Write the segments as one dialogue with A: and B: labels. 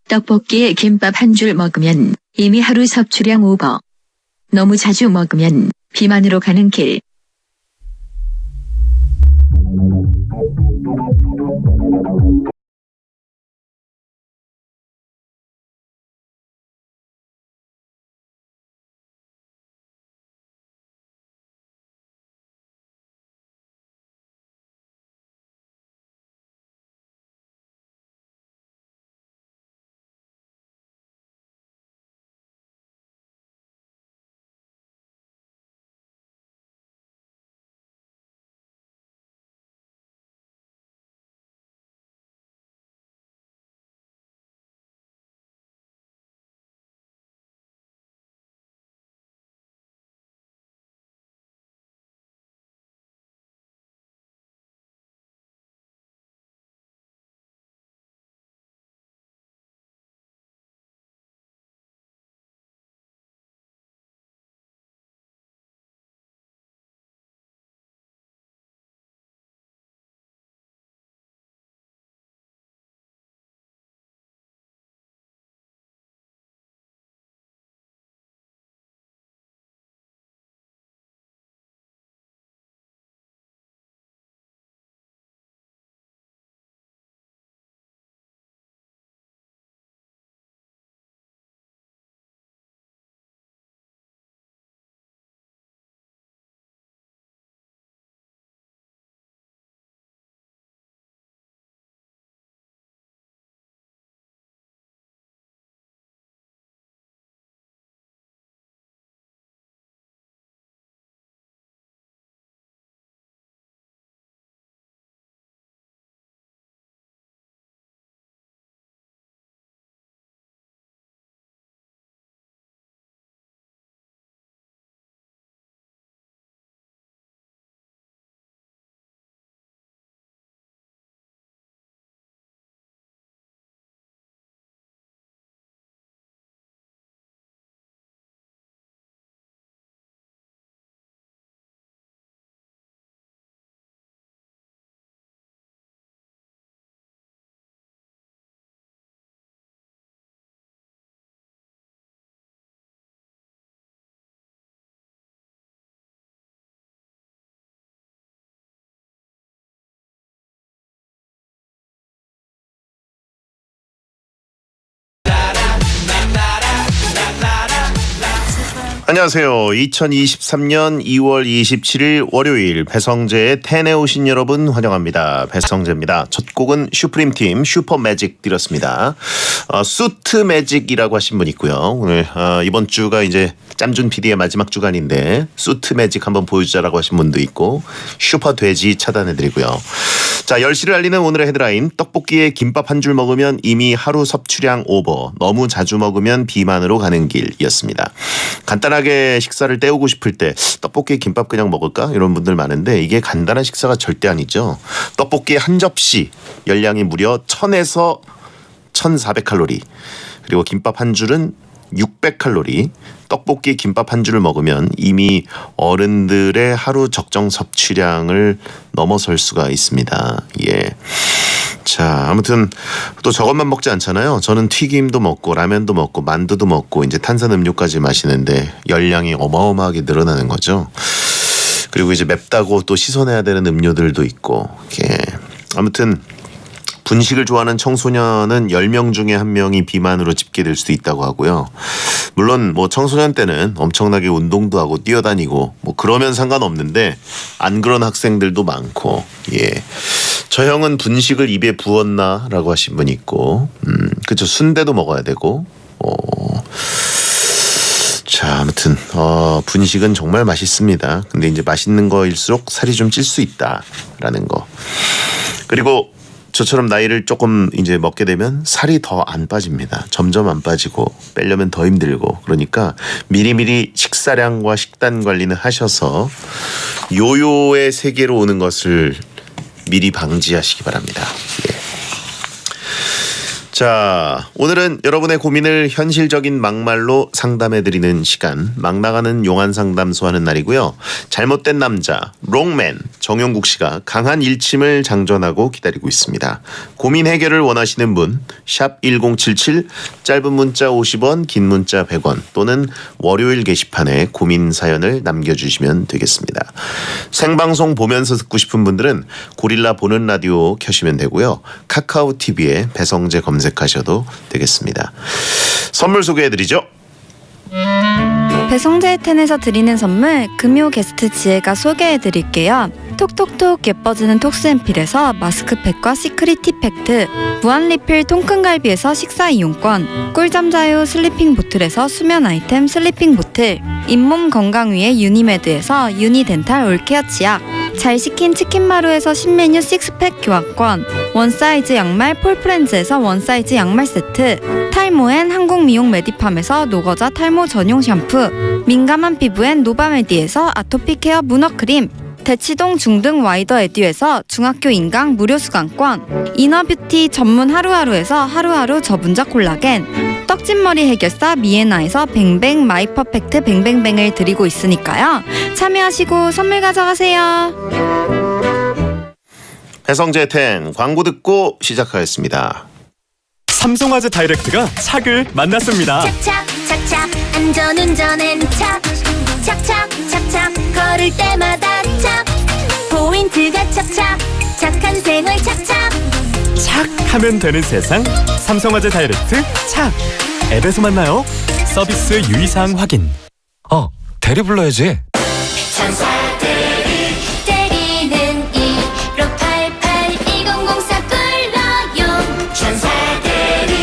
A: 떡볶이에 김밥 한 줄 먹으면 이미 하루 섭취량 오버. 너무 자주 먹으면 비만으로 가는 길.
B: 안녕하세요. 2023년 2월 27일 월요일 배성재의 텐에 오신 여러분 환영합니다. 배성재입니다. 첫 곡은 슈프림팀 슈퍼매직 드렸습니다. 수트 매직이라고 하신 분 있고요. 오늘 이번 주가 이제 짬준 PD의 마지막 주간인데 수트 매직 한번 보여주자라고 하신 분도 있고 슈퍼 돼지 차단해드리고요. 자, 10시를 알리는 오늘의 헤드라인, 떡볶이에 김밥 한 줄 먹으면 이미 하루 섭취량 오버, 너무 자주 먹으면 비만으로 가는 길이었습니다. 간단하게 식사를 때우고 싶을 때 떡볶이에 김밥 그냥 먹을까? 이런 분들 많은데 이게 간단한 식사가 절대 아니죠. 떡볶이 한 접시 열량이 무려 1000에서 1400칼로리, 그리고 김밥 한 줄은 600칼로리. 떡볶이 김밥 한 줄을 먹으면 이미 어른들의 하루 적정 섭취량을 넘어설 수가 있습니다. 예. 자, 아무튼 또 저것만 먹지 않잖아요. 저는 튀김도 먹고 라면도 먹고 만두도 먹고 이제 탄산음료까지 마시는데 열량이 어마어마하게 늘어나는 거죠. 그리고 이제 맵다고 또 씻어내야 되는 음료들도 있고. 예. 아무튼 분식을 좋아하는 청소년은 10명 중에 1명이 비만으로 집계될 수도 있다고 하고요. 물론 뭐 청소년 때는 엄청나게 운동도 하고 뛰어다니고 뭐 그러면 상관없는데 안 그런 학생들도 많고. 예. 저 형은 분식을 입에 부었나라고 하신 분이 있고, 그쵸, 순대도 먹어야 되고. 자, 아무튼 분식은 정말 맛있습니다. 근데 이제 맛있는 거일수록 살이 좀 찔 수 있다라는 거. 그리고 저처럼 나이를 조금 이제 먹게 되면 살이 더 안 빠집니다. 점점 안 빠지고 빼려면 더 힘들고. 그러니까 미리미리 식사량과 식단 관리는 하셔서 요요의 세계로 오는 것을 미리 방지하시기 바랍니다. 예. 자, 오늘은 여러분의 고민을 현실적인 막말로 상담해드리는 시간, 막 나가는 용한 상담소 하는 날이고요. 잘못된 남자, 롱맨, 정용국 씨가 강한 일침을 장전하고 기다리고 있습니다. 고민 해결을 원하시는 분, 샵 1077, 짧은 문자 50원, 긴 문자 100원 또는 월요일 게시판에 고민 사연을 남겨주시면 되겠습니다. 생방송 보면서 듣고 싶은 분들은 고릴라 보는 라디오 켜시면 되고요. 카카오 TV에 배성재 검색하셔도 되겠습니다. 선물 소개해드리죠.
C: 배성재 텐에서 드리는 선물 금요 게스트 지혜가 소개해드릴게요. 톡톡톡 예뻐지는 톡스앰필에서 마스크팩과 시크릿 티팩트, 무한리필 통큰갈비에서 식사 이용권, 꿀잠 자유 슬리핑 보틀에서 수면 아이템 슬리핑 보틀, 잇몸 건강 위에 유니메드에서 유니덴탈 올케어 치약, 잘 식힌 치킨마루에서 신메뉴 식스팩 교환권, 원사이즈 양말 폴프렌즈에서 원사이즈 양말 세트, 탈모엔 한국미용 메디팜에서 노거자 탈모 전용 샴푸, 민감한 피부엔 노바메디에서 아토피 케어 문어크림, 대치동 중등 와이더 에듀에서 중학교 인강 무료 수강권, 이너뷰티 전문 하루하루에서 하루하루 저분자 콜라겐, 떡진머리 해결사 미에나에서 뱅뱅 마이 퍼펙트 뱅뱅뱅을 드리고 있으니까요. 참여하시고 선물 가져가세요.
B: 배성재 텐 광고 듣고 시작하겠습니다.
D: 삼성화재 다이렉트가 착을 만났습니다.
E: 착착 착착 안전운전엔 착 착착 착착 걸을 때마다 착 포인트가 착착 착한 생활 착착
D: 착 하면 되는 세상 삼성화재 다이렉트 착. 앱에서 만나요. 서비스 유의사항 확인.
F: 대리 불러야지.
E: 천사들이 때리는 1588 2004 불러요. 천사들이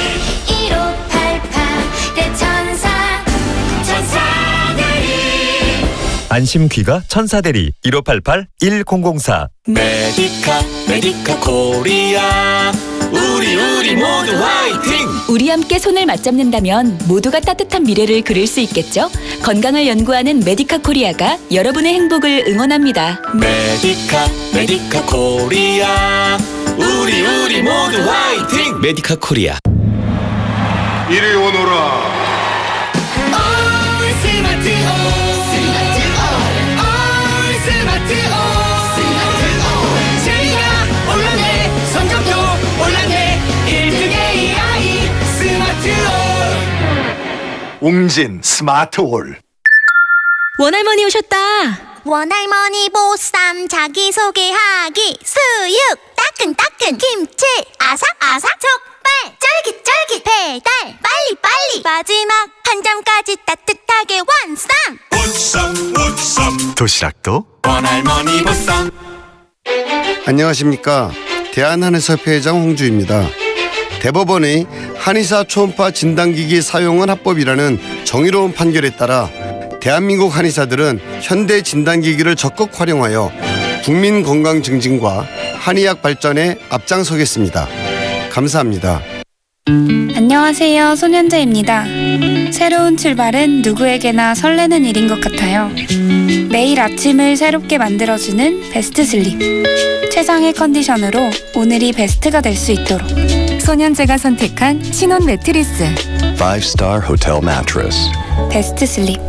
E: 1588 대천사 천사들이
F: 안심 귀가 천사대리 1588 1004.
G: 메디카 코리아 우리 모두 화이팅!
H: 우리 함께 손을 맞잡는다면 모두가 따뜻한 미래를 그릴 수 있겠죠? 건강을 연구하는 메디카 코리아가 여러분의 행복을 응원합니다.
G: 메디카 코리아 우리 모두 화이팅! 메디카 코리아.
I: 이리 오너라.
E: 올 스마트
G: 제이가 올랐네 성적도 올랐네 1등의 AI
I: 웅진 스마트홀.
H: 원할머니 오셨다.
E: 원할머니 보쌈 자기소개하기 수육 따끈따끈 김치 아삭아삭 족발 쫄깃쫄깃 배달 빨리빨리 마지막 한 점까지 따뜻하게 완성.
I: 도시락도
G: 원할머니 보쌈.
J: 안녕하십니까. 대한한의사협회장 홍주입니다. 대법원의 한의사 초음파 진단기기 사용은 합법이라는 정의로운 판결에 따라 대한민국 한의사들은 현대 진단기기를 적극 활용하여 국민 건강 증진과 한의학 발전에 앞장서겠습니다. 감사합니다.
C: 안녕하세요. 손현재입니다. 새로운 출발은 누구에게나 설레는 일인 것 같아요. 매일 아침을 새롭게 만들어주는 베스트 슬립. 최상의 컨디션으로 오늘이 베스트가 될 수 있도록 손현재가 선택한 신혼 매트리스
I: 5-star hotel mattress.
C: 베스트 슬립.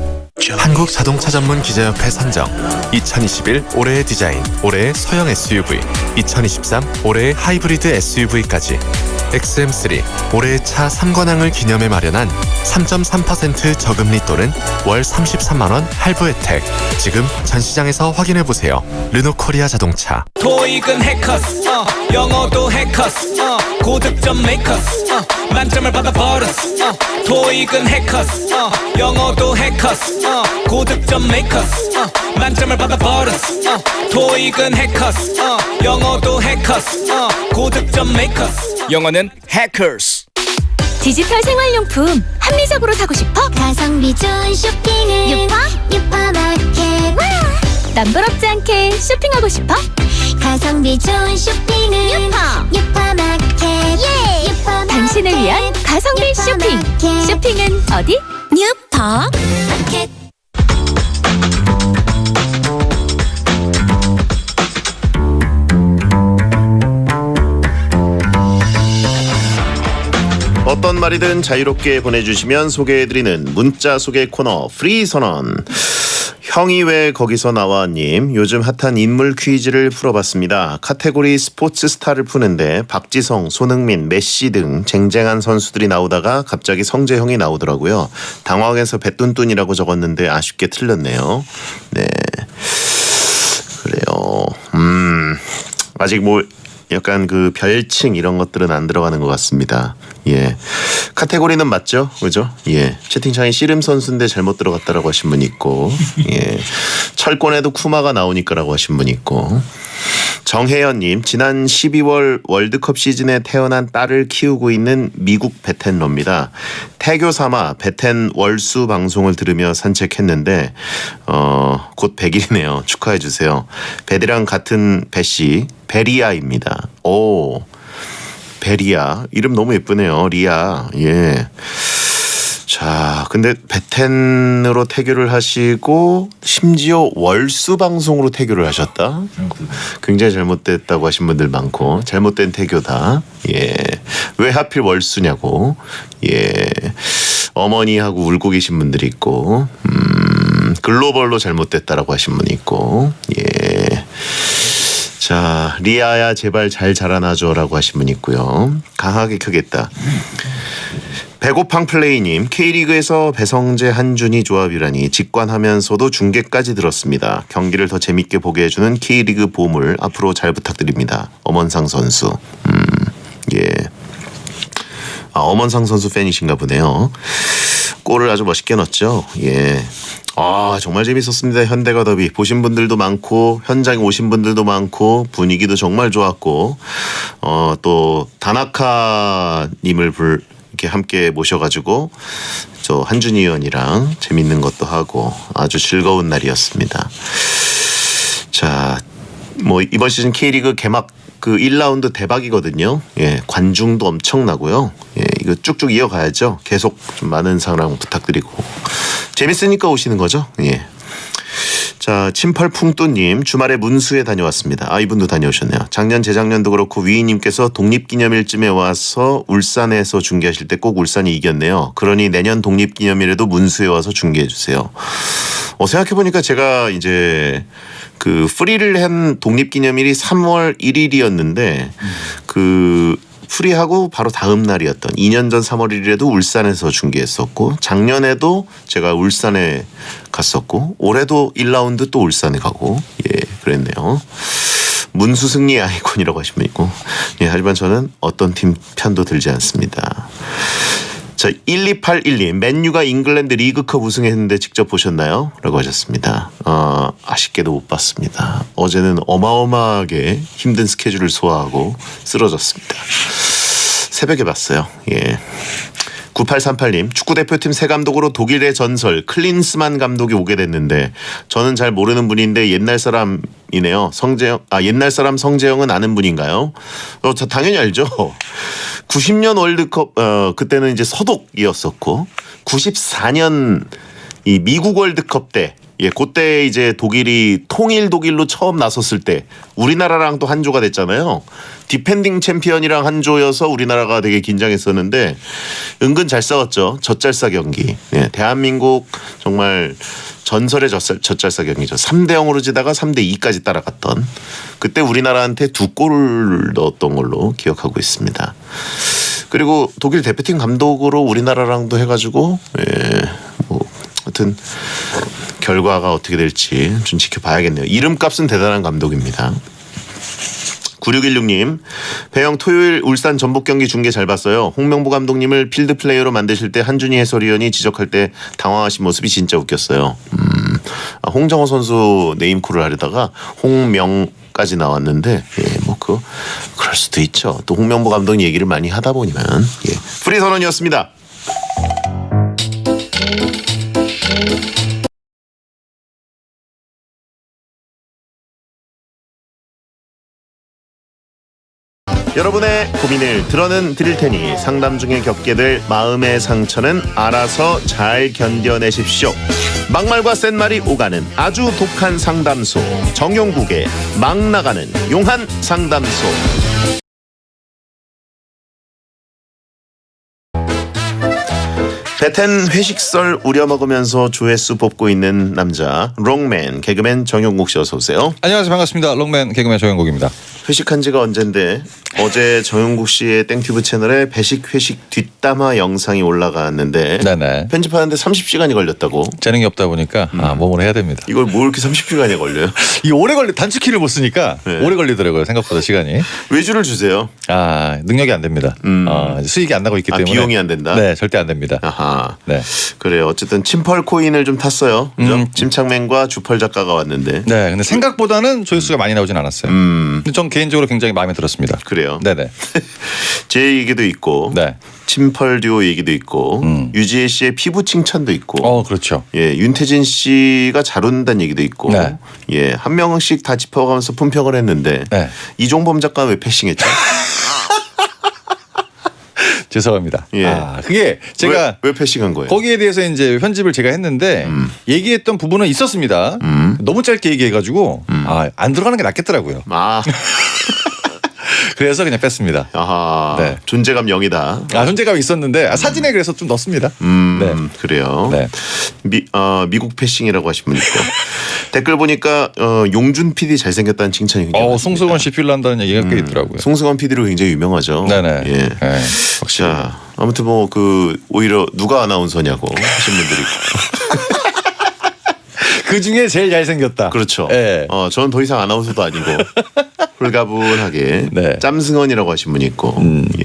K: 한국 자동차 전문 기자협회 선정 2021 올해의 디자인, 올해의 소형 SUV, 2023 올해의 하이브리드 SUV까지 XM3 올해의 차 3관왕을 기념해 마련한 3.3% 저금리 또는 월 33만원 할부 혜택. 지금 전시장에서 확인해보세요. 르노코리아 자동차.
G: 토익은 해커스 영어도 해커스 고득점 메이커스 만점을 받아 버렸어. 토익은 해커스 영어도 해커스 고득점 메이커스 만점을 받아 버렸어. 토익은 해커스 영어도 해커스 고득점 메이커스. 영어는 해커스.
H: 디지털 생활용품 합리적으로 사고 싶어?
E: 가성비 좋은 쇼핑은 유파마켓.
H: 남부럽지 않게 쇼핑하고 싶어?
E: 가성비 좋은 쇼핑은 유파마켓.
H: 당신을 위한 가성비 쇼핑. 쇼핑은 어디?
E: 유파마켓.
B: 어떤 말이든 자유롭게 보내주시면 소개해드리는 문자 소개 코너 프리 선언. 형이 왜 거기서 나와님, 요즘 핫한 인물 퀴즈를 풀어봤습니다. 카테고리 스포츠 스타를 푸는데 박지성, 손흥민, 메시 등 쟁쟁한 선수들이 나오다가 갑자기 성재형이 나오더라고요. 당황해서 배뚠뚠이라고 적었는데 아쉽게 틀렸네요. 네, 그래요. 아직 뭐 약간 그 별칭 이런 것들은 안 들어가는 것 같습니다. 예, 카테고리는 맞죠, 그죠? 예, 채팅창에 씨름 선수인데 잘못 들어갔다라고 하신 분 있고, 예, 철권에도 쿠마가 나오니까라고 하신 분 있고, 정혜연님, 지난 12월 월드컵 시즌에 태어난 딸을 키우고 있는 미국 베텐러입니다. 태교 삼아 베텐 월수 방송을 들으며 산책했는데 곧 100일이네요. 축하해 주세요. 베리랑 같은 배씨 베리아입니다. 오, 베리아 이름 너무 예쁘네요. 리아. 예. 자, 근데 베텐으로 태교를 하시고 심지어 월수 방송으로 태교를 하셨다. 굉장히 잘못됐다고 하신 분들 많고, 잘못된 태교다. 예, 왜 하필 월수냐고. 예, 어머니하고 울고 계신 분들이 있고, 글로벌로 잘못됐다라고 하신 분이 있고, 예. 자, 리아야 제발 잘 자라나줘라고 하신 분 있고요. 강하게 크겠다. 배고팡 플레이님, K리그에서 배성재 한준희 조합이라니 직관하면서도 중계까지 들었습니다. 경기를 더 재밌게 보게 해주는 K리그 보물 앞으로 잘 부탁드립니다. 엄원상 선수. 예. 아, 엄원상 선수 팬이신가 보네요. 골을 아주 멋있게 넣었죠. 예. 아, 정말 재밌었습니다. 현대가 더비 보신 분들도 많고 현장에 오신 분들도 많고 분위기도 정말 좋았고, 또 다나카님을 이렇게 함께 모셔가지고 저 한준희 의원이랑 재밌는 것도 하고 아주 즐거운 날이었습니다. 자, 뭐 이번 시즌 K리그 개막 그 1라운드 대박이거든요. 예, 관중도 엄청나고요. 예, 이거 쭉쭉 이어가야죠. 계속 좀 많은 사랑 부탁드리고 재밌으니까 오시는 거죠. 예. 자, 침펄풍뚜님, 주말에 문수에 다녀왔습니다. 아, 이분도 다녀오셨네요. 작년 재작년도 그렇고 위인님께서 독립기념일쯤에 와서 울산에서 중계하실 때 꼭 울산이 이겼네요. 그러니 내년 독립기념일에도 문수에 와서 중계해 주세요. 생각해보니까 제가 이제 그 프리를 한 독립기념일이 3월 1일이었는데 그 프리하고 바로 다음 날이었던 2년 전 3월 1일에도 울산에서 중계했었고, 작년에도 제가 울산에 갔었고, 올해도 1라운드 또 울산에 가고, 예, 그랬네요. 문수 승리 아이콘이라고 하시면 있고, 예, 하지만 저는 어떤 팀 편도 들지 않습니다. 자, 12812, 맨유가 잉글랜드 리그컵 우승했는데 직접 보셨나요? 라고 하셨습니다. 아쉽게도 못 봤습니다. 어제는 어마어마하게 힘든 스케줄을 소화하고 쓰러졌습니다. 새벽에 봤어요. 예. 9838님, 축구대표팀 새 감독으로 독일의 전설 클린스만 감독이 오게 됐는데 저는 잘 모르는 분인데 옛날 사람이네요. 옛날 사람 성재형은 아는 분인가요? 저 당연히 알죠. 90년 월드컵 그때는 이제 서독이었었고, 94년 이 미국 월드컵 때, 예, 그때 이제 독일이 통일 독일로 처음 나섰을 때 우리나라랑 또 한조가 됐잖아요. 디펜딩 챔피언이랑 한조여서 우리나라가 되게 긴장했었는데 은근 잘 싸웠죠. 젖잘싸 경기. 예, 대한민국 정말 전설의 젖잘싸 경기죠. 3대0으로 지다가 3대2까지 따라갔던, 그때 우리나라한테 2골을 넣었던 걸로 기억하고 있습니다. 그리고 독일 대표팀 감독으로 우리나라랑도 해가지고, 예, 뭐 하여튼 결과가 어떻게 될지 좀 지켜봐야겠네요. 이름값은 대단한 감독입니다. 9616님, 배영 토요일 울산 전북 경기 중계 잘 봤어요. 홍명보 감독님을 필드 플레이어로 만드실 때 한준희 해설위원이 지적할 때 당황하신 모습이 진짜 웃겼어요. 홍정호 선수 네임콜을 하려다가 홍명까지 나왔는데, 예, 뭐 그럴 수도 있죠. 또 홍명보 감독님 얘기를 많이 하다 보면. 예. 프리 선언이었습니다. 여러분의 고민을 들어는 드릴 테니 상담 중에 겪게 될 마음의 상처는 알아서 잘 견뎌내십시오. 막말과 센 말이 오가는 아주 독한 상담소, 정용국의 막 나가는 용한 상담소. 베텐 회식설 우려 먹으면서 조회수 뽑고 있는 남자 롱맨 개그맨 정용국 씨 어서 오세요.
L: 안녕하세요. 반갑습니다. 롱맨 개그맨 정영국입니다.
B: 회식한 지가 언젠데 어제 정용국 씨의 땡튜브 채널에 배식 회식 뒷담화 영상이 올라갔는데
L: 네네.
B: 편집하는데 30시간이 걸렸다고.
L: 재능이 없다 보니까 뭐뭐 해야 됩니다.
B: 이걸 뭐 이렇게 30시간이 걸려요?
L: 이 오래 걸리 단축키를 못 쓰니까
B: 네.
L: 오래 걸리더라고요. 생각보다 시간이.
B: 외주를 주세요.
L: 능력이 안 됩니다. 수익이 안 나고 있기 때문에.
B: 비용이 안 된다?
L: 네, 절대 안 됩니다.
B: 아하.
L: 네.
B: 그래요. 어쨌든 침펄 코인을 좀 탔어요. 그죠? 침착맨과 주펄 작가가 왔는데.
L: 네, 근데 생각보다는 조회수가 많이 나오진 않았어요. 근데 전 개인적으로 굉장히 마음에 들었습니다.
B: 그래요.
L: 네네.
B: 제 얘기도 있고.
L: 네.
B: 침펄 듀오 얘기도 있고. 유지혜 씨의 피부 칭찬도 있고.
L: 그렇죠.
B: 예, 윤태진 씨가 잘 웃는다는 얘기도 있고.
L: 네.
B: 예, 한 명씩 다 짚어가면서 품평을 했는데.
L: 네.
B: 이종범 작가는 왜 패싱했죠?
L: 죄송합니다.
B: 예.
L: 그게 제가
B: 왜 패싱한 거예요?
L: 거기에 대해서 이제 편집을 제가 했는데 얘기했던 부분은 있었습니다. 너무 짧게 얘기해가지고 안 들어가는 게 낫겠더라고요. 그래서 그냥 뺐습니다.
B: 아하.
L: 네.
B: 존재감 0이다.
L: 존재감이 있었는데 사진에 그래서 좀 넣습니다. 네.
B: 그래요.
L: 네.
B: 미국 패싱이라고 하신 분 있고. 댓글 보니까 용준 PD 잘생겼다는 칭찬이 굉장히 많습니다.
L: 송승헌 씨 필요한다는 얘기가 꽤 있더라고요.
B: 송승헌 PD로 굉장히 유명하죠.
L: 네네.
B: 예.
L: 네.
B: 자, 아무튼 뭐 오히려 누가 아나운서냐고 하신 분들이 있고.
L: 그 중에 제일 잘생겼다.
B: 그렇죠.
L: 네.
B: 저는 더 이상 아나운서도 아니고 홀가분하게
L: 네.
B: 짬승헌이라고 하신 분이 있고. 예.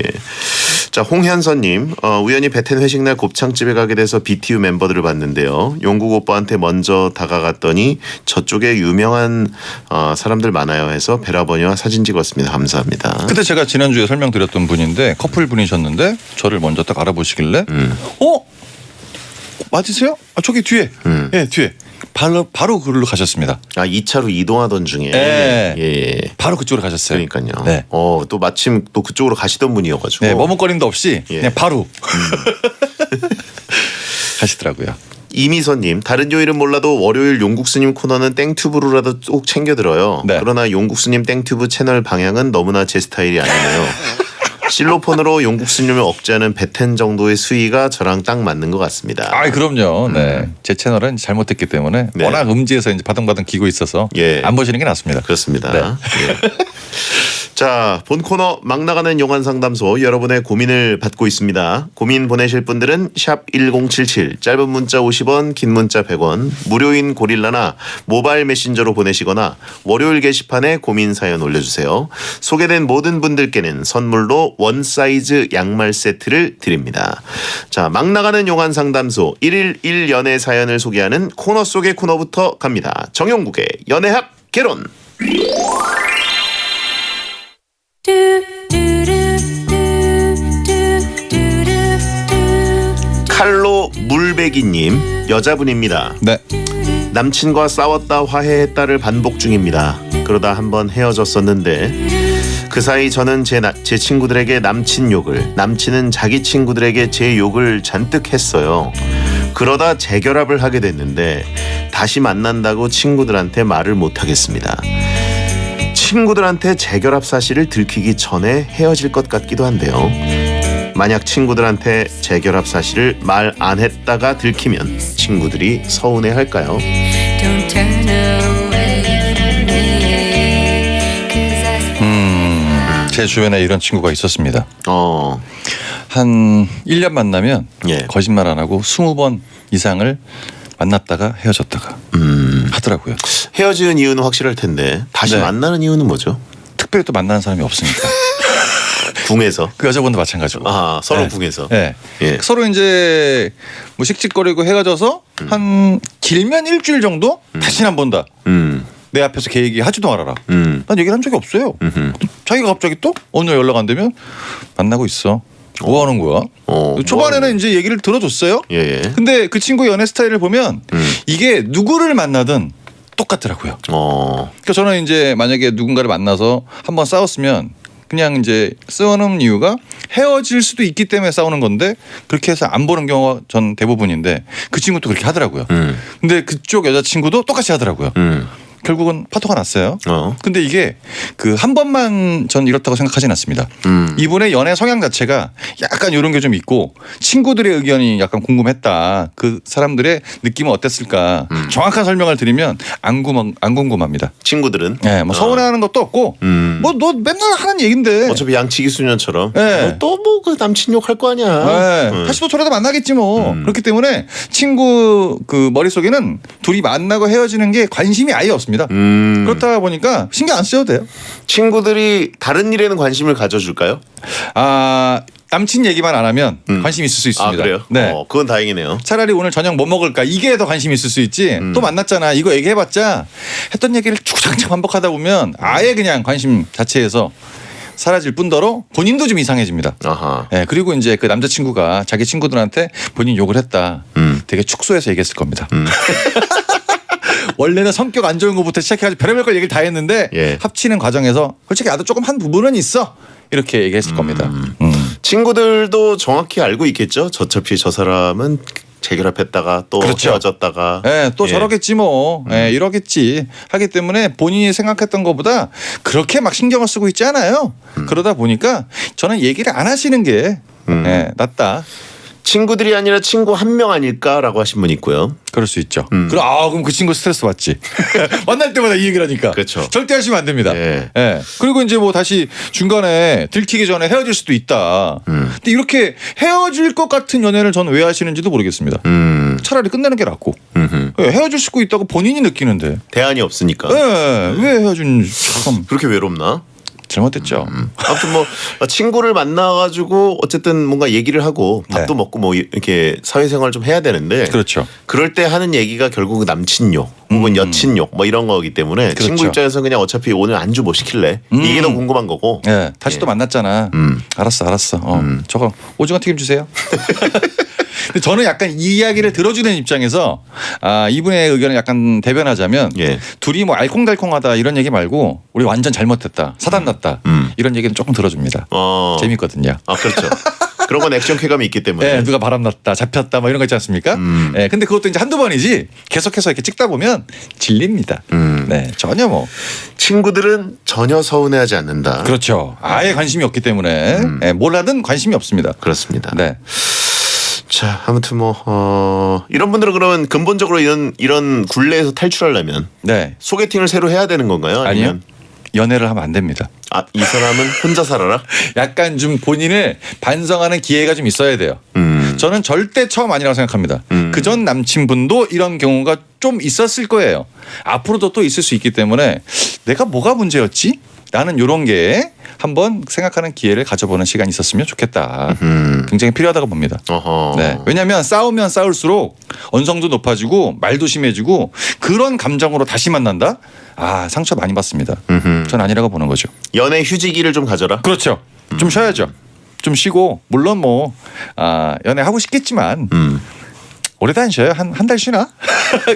B: 자, 홍현선님, 우연히 베텐 회식날 곱창집에 가게 돼서 BTU 멤버들을 봤는데요. 용국 오빠한테 먼저 다가갔더니 저쪽에 유명한 사람들 많아요 해서 베라버니와 사진 찍었습니다. 감사합니다.
L: 그때 제가 지난주에 설명드렸던 분인데 커플 분이셨는데 저를 먼저 딱 알아보시길래 맞으세요? 저기 뒤에. 예, 뒤에. 바로 그걸로 가셨습니다.
B: 2차로 이동하던 중에.
L: 네.
B: 예.
L: 바로 그쪽으로 가셨어요.
B: 그러니까요.
L: 네.
B: 또 마침 또 그쪽으로 가시던 분이어가지고.
L: 네, 머뭇거림도 없이
B: 예.
L: 그냥 바로 가시더라고요.
B: 이미선님, 다른 요일은 몰라도 월요일 용국수님 코너는 땡튜브로라도 꼭 챙겨 들어요.
L: 네.
B: 그러나 용국수님 땡튜브 채널 방향은 너무나 제 스타일이 아니네요. 실로폰으로 용국수님을 억제하는 베텐 정도의 수위가 저랑 딱 맞는 것 같습니다.
L: 그럼요. 네, 제 채널은 잘못됐기 때문에
B: 네.
L: 워낙 음지에서 이제 바등바등 기고 있어서
B: 예.
L: 안 보시는 게 낫습니다.
B: 그렇습니다.
L: 네.
B: 예. 자, 본 코너 막 나가는 용한 상담소 여러분의 고민을 받고 있습니다. 고민 보내실 분들은 샵 1077 짧은 문자 50원 긴 문자 100원 무료인 고릴라나 모바일 메신저로 보내시거나 월요일 게시판에 고민 사연 올려주세요. 소개된 모든 분들께는 선물로 원 사이즈 양말 세트를 드립니다. 자, 막 나가는 용한 상담소 1일 1연애 사연을 소개하는 코너 속의 코너부터 갑니다. 정용국의 연애학 개론. 칼로 물배기님 여자분입니다.
L: 네.
B: 남친과 싸웠다 화해했다를 반복 중입니다. 그러다 한번 헤어졌었는데 그 사이 저는 제 친구들에게 남친 욕을, 남친은 자기 친구들에게 제 욕을 잔뜩 했어요. 그러다 재결합을 하게 됐는데 다시 만난다고 친구들한테 말을 못하겠습니다. 친구들한테 재결합 사실을 들키기 전에 헤어질 것 같기도 한데요. 만약 친구들한테 재결합 사실을 말 안 했다가 들키면 친구들이 서운해할까요?
L: 제 주변에 이런 친구가 있었습니다. 한 1년 만나면
B: 예.
L: 거짓말 안 하고 20번 이상을 만났다가 헤어졌다가 하더라고요.
B: 헤어지는 이유는 확실할 텐데 다시
L: 네.
B: 만나는 이유는 뭐죠?
L: 특별히 또 만나는 사람이 없으니까.
B: 궁에서?
L: 그 여자분도 마찬가지고.
B: 서로
L: 네.
B: 궁에서.
L: 네.
B: 예.
L: 서로 이제 뭐 씩씩거리고 헤어져서 한 길면 일주일 정도 다시는 안 본다. 내 앞에서 걔 얘기 하지도 말아라. 난 얘기를 한 적이 없어요. 자기가 갑자기 또 어느 날 연락 안 되면 만나고 있어. 뭐 하는 거야? 초반에는 이제 얘기를 들어줬어요.
B: 예.
L: 근데 그 친구 연애 스타일을 보면 이게 누구를 만나든 똑같더라고요. 그러니까 저는 이제 만약에 누군가를 만나서 한번 싸웠으면 그냥 이제 싸우는 이유가 헤어질 수도 있기 때문에 싸우는 건데 그렇게 해서 안 보는 경우가 전 대부분인데 그 친구도 그렇게 하더라고요. 근데 그쪽 여자친구도 똑같이 하더라고요. 결국은 파토가 났어요.
B: 어.
L: 근데 이게 그 한 번만 전 이렇다고 생각하진 않습니다. 이분의 연애 성향 자체가 약간 이런 게 좀 있고 친구들의 의견이 약간 궁금했다. 그 사람들의 느낌은 어땠을까? 정확한 설명을 드리면 안 궁금합니다.
B: 친구들은
L: 네, 뭐 서운해하는 것도 없고 뭐 너 맨날 하는 얘긴데
B: 어차피 양치기 수년처럼
L: 네.
B: 또 뭐 그 남친 욕 할 거 아니야.
L: 네. 다시 또 저러다 만나겠지 뭐. 그렇기 때문에 친구 그 머릿속에는 둘이 만나고 헤어지는 게 관심이 아예 없습니다. 그렇다 보니까 신경 안 써도 돼요.
B: 친구들이 다른 일에는 관심을 가져줄까요?
L: 아, 남친 얘기만 안 하면 관심 있을 수 있습니다.
B: 아, 그래요?
L: 네.
B: 그건 다행이네요.
L: 차라리 오늘 저녁 뭐 먹을까 이게 더 관심이 있을 수 있지. 또 만났잖아. 이거 얘기해봤자 했던 얘기를 쭉장창 반복하다 보면 아예 그냥 관심 자체에서 사라질 뿐더러 본인도 좀 이상해집니다.
B: 아하.
L: 네, 그리고 이제 그 남자친구가 자기 친구들한테 본인 욕을 했다. 되게 축소해서 얘기했을 겁니다. 원래는 성격 안 좋은 것부터 시작해가지고 별의별 걸 얘기를 다 했는데
B: 예.
L: 합치는 과정에서 솔직히 나도 조금 한 부분은 있어. 이렇게 얘기했을 겁니다.
B: 친구들도 정확히 알고 있겠죠. 어차피 저 사람은 재결합했다가 또
L: 그렇죠.
B: 헤어졌다가
L: 네, 또
B: 예.
L: 저러겠지 뭐 이러겠지 하기 때문에 본인이 생각했던 것보다 그렇게 막 신경을 쓰고 있지 않아요. 그러다 보니까 저는 얘기를 안 하시는 게 낫다.
B: 친구들이 아니라 친구 한 명 아닐까라고 하신 분 있고요.
L: 그럴 수 있죠. 그럼 그 친구 스트레스 받지. 만날 때마다 이 얘기를 하니까.
B: 그렇죠.
L: 절대 하시면 안 됩니다.
B: 예.
L: 예. 그리고 이제 뭐 다시 중간에 들키기 전에 헤어질 수도 있다. 근데 이렇게 헤어질 것 같은 연애를 저는 왜 하시는지도 모르겠습니다. 차라리 끝내는 게 낫고. 예, 헤어질 수도 있다고 본인이 느끼는데.
B: 대안이 없으니까.
L: 예. 왜 헤어진 참
B: 그렇게 외롭나?
L: 잘못됐죠.
B: 아무튼 뭐 친구를 만나가지고 어쨌든 뭔가 얘기를 하고 밥도 먹고 뭐 이렇게 사회생활 좀 해야 되는데
L: 그렇죠.
B: 그럴 때 하는 얘기가 결국 남친 욕 혹은 여친 욕 뭐 이런 거기 때문에
L: 그렇죠.
B: 친구 입장에서 그냥 어차피 오늘 안주 뭐 시킬래 이게 더 궁금한 거고.
L: 예. 다시 또 만났잖아. 알았어. 저거 오징어 튀김 주세요. 근데 저는 약간 이 이야기를 들어주는 입장에서 이분의 의견을 약간 대변하자면
B: 예.
L: 둘이 뭐 알콩달콩하다 이런 얘기 말고 우리 완전 잘못했다 사단났다 이런 얘기는 조금 들어줍니다. 재밌거든요.
B: 아 그렇죠. 그런 건 액션 쾌감이 있기 때문에.
L: 네, 누가 바람났다 잡혔다 뭐 이런 거 있지 않습니까? 네, 근데 그것도 이제 한두 번이지 계속해서 이렇게 찍다 보면 질립니다. 네, 전혀 뭐
B: 친구들은 전혀 서운해하지 않는다.
L: 그렇죠. 아예 관심이 없기 때문에 네, 뭘 하든 관심이 없습니다.
B: 그렇습니다.
L: 네.
B: 자, 아무튼 뭐 이런 분들은 그러면 근본적으로 이런 굴레에서 탈출하려면
L: 네.
B: 소개팅을 새로 해야 되는 건가요?
L: 아니요.
B: 아니면
L: 연애를 하면 안 됩니다.
B: 이 사람은 혼자 살아라?
L: 약간 좀 본인을 반성하는 기회가 좀 있어야 돼요. 저는 절대 처음 아니라고 생각합니다. 그 전 남친분도 이런 경우가 좀 있었을 거예요. 앞으로도 또 있을 수 있기 때문에 내가 뭐가 문제였지? 라는 이런 게 한번 생각하는 기회를 가져보는 시간이 있었으면 좋겠다. 굉장히 필요하다고 봅니다. 네. 왜냐하면 싸우면 싸울수록 언성도 높아지고 말도 심해지고 그런 감정으로 다시 만난다? 상처 많이 받습니다. 전 아니라고 보는 거죠.
B: 연애 휴지기를 좀 가져라?
L: 그렇죠. 좀 쉬어야죠. 좀 쉬고 물론 뭐 연애하고 싶겠지만 오래 다니셔요. 한 달 쉬나?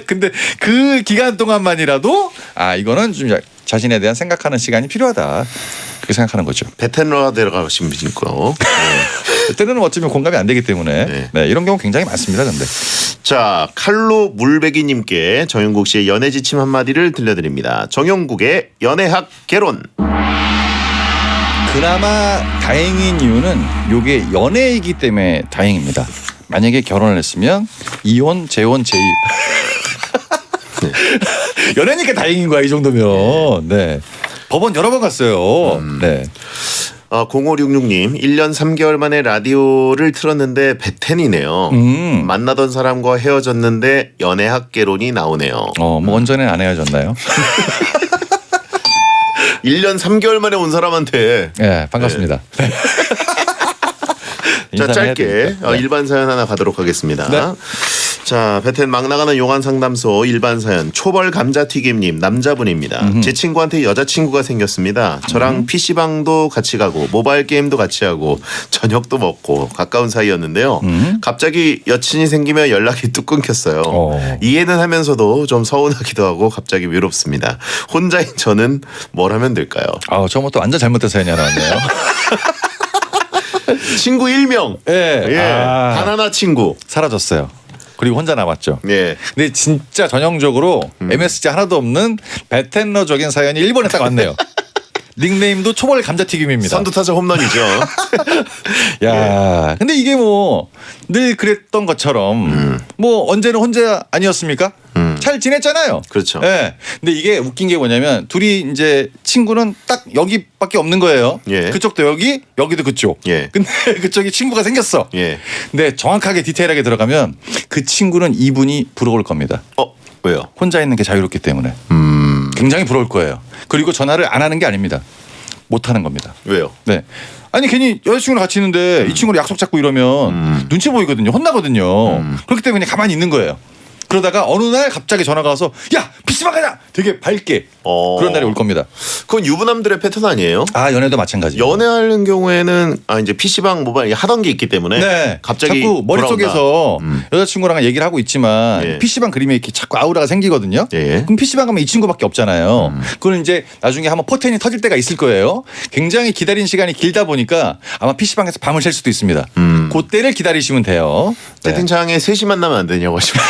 L: 근데 그 기간 동안만이라도 이거는 좀 자신에 대한 생각하는 시간이 필요하다. 그렇게 생각하는 거죠.
B: 베테랑화 들어가신 분이 있고.
L: 그때는 어쩌면 공감이 안 되기 때문에 네, 이런 경우 굉장히 많습니다. 근데
B: 자, 칼로 물배기님께 정영국 씨의 연애 지침 한마디를 들려드립니다. 정영국의 연애학 개론.
L: 그나마 다행인 이유는 이게 연애이기 때문에 다행입니다. 만약에 결혼을 했으면 이혼, 재혼, 재입. 연애니까 다행인 거야 이 정도면. 네. 법원 여러 번 갔어요. 네.
B: 0566님 1년 3개월 만에 라디오를 틀었는데 베텐이네요. 만나던 사람과 헤어졌는데 연애학 개론이 나오네요.
L: 뭐 원전에 안 헤어졌나요?
B: 1년 3개월 만에 온 사람한테.
L: 네, 반갑습니다.
B: 자, 짧게 일반 사연 하나 가도록 하겠습니다.
L: 네.
B: 자, 베텐 막 나가는 용한 상담소 일반 사연 초벌 감자튀김님 남자분입니다. 제 친구한테 여자친구가 생겼습니다. 저랑 PC방도 같이 가고 모바일 게임도 같이 하고 저녁도 먹고 가까운 사이였는데요. 갑자기 여친이 생기면 연락이 뚝 끊겼어요. 이해는 하면서도 좀 서운하기도 하고 갑자기 외롭습니다. 혼자인 저는 뭘 하면 될까요?
L: 처음부터 완전 잘못된 사연이 하나 왔네요.
B: 친구 1명.
L: 예.
B: 단 하나 친구.
L: 사라졌어요. 그리고 혼자 남았죠.
B: 예.
L: 근데 진짜 전형적으로 MSG 하나도 없는 베텐러적인 사연이 일본에 딱 왔네요. 닉네임도 초벌 감자튀김입니다.
B: 선두타자 홈런이죠.
L: 야, 근데 이게 뭐 늘 그랬던 것처럼 뭐 언제는 혼자 아니었습니까? 잘 지냈잖아요.
B: 그렇죠.
L: 예. 근데 이게 웃긴 게 뭐냐면 둘이 이제 친구는 딱 여기밖에 없는 거예요.
B: 예.
L: 그쪽도 여기, 여기도 그쪽.
B: 예.
L: 근데 그쪽이 친구가 생겼어.
B: 예.
L: 근데 정확하게 디테일하게 들어가면 그 친구는 이분이 부러울 겁니다.
B: 왜요?
L: 혼자 있는 게 자유롭기 때문에. 굉장히 부러울 거예요. 그리고 전화를 안 하는 게 아닙니다. 못 하는 겁니다.
B: 왜요?
L: 네. 아니 괜히 여자친구랑 같이 있는데 이 친구랑 약속 잡고 이러면 눈치 보이거든요. 혼나거든요. 그렇기 때문에 그냥 가만히 있는 거예요. 그러다가 어느 날 갑자기 전화가 와서 야 PC방 가자 되게 밝게 그런 날이 올 겁니다.
B: 그건 유부남들의 패턴 아니에요?
L: 아 연애도 마찬가지.
B: 연애하는 경우에는 이제 PC방 모바일 하던 게 있기 때문에
L: 네.
B: 갑자기
L: 자꾸 머릿속에서 여자친구랑 얘기를 하고 있지만
B: 예.
L: PC방 그림에 이렇게 자꾸 아우라가 생기거든요.
B: 예.
L: 그럼 PC방 가면 이 친구밖에 없잖아요. 그걸 이제 나중에 한번 포텐이 터질 때가 있을 거예요. 굉장히 기다린 시간이 길다 보니까 아마 PC방에서 밤을 샐 수도 있습니다. 그때를 기다리시면 돼요.
B: 채팅창에 셋이 만나면 안 되냐고 하시면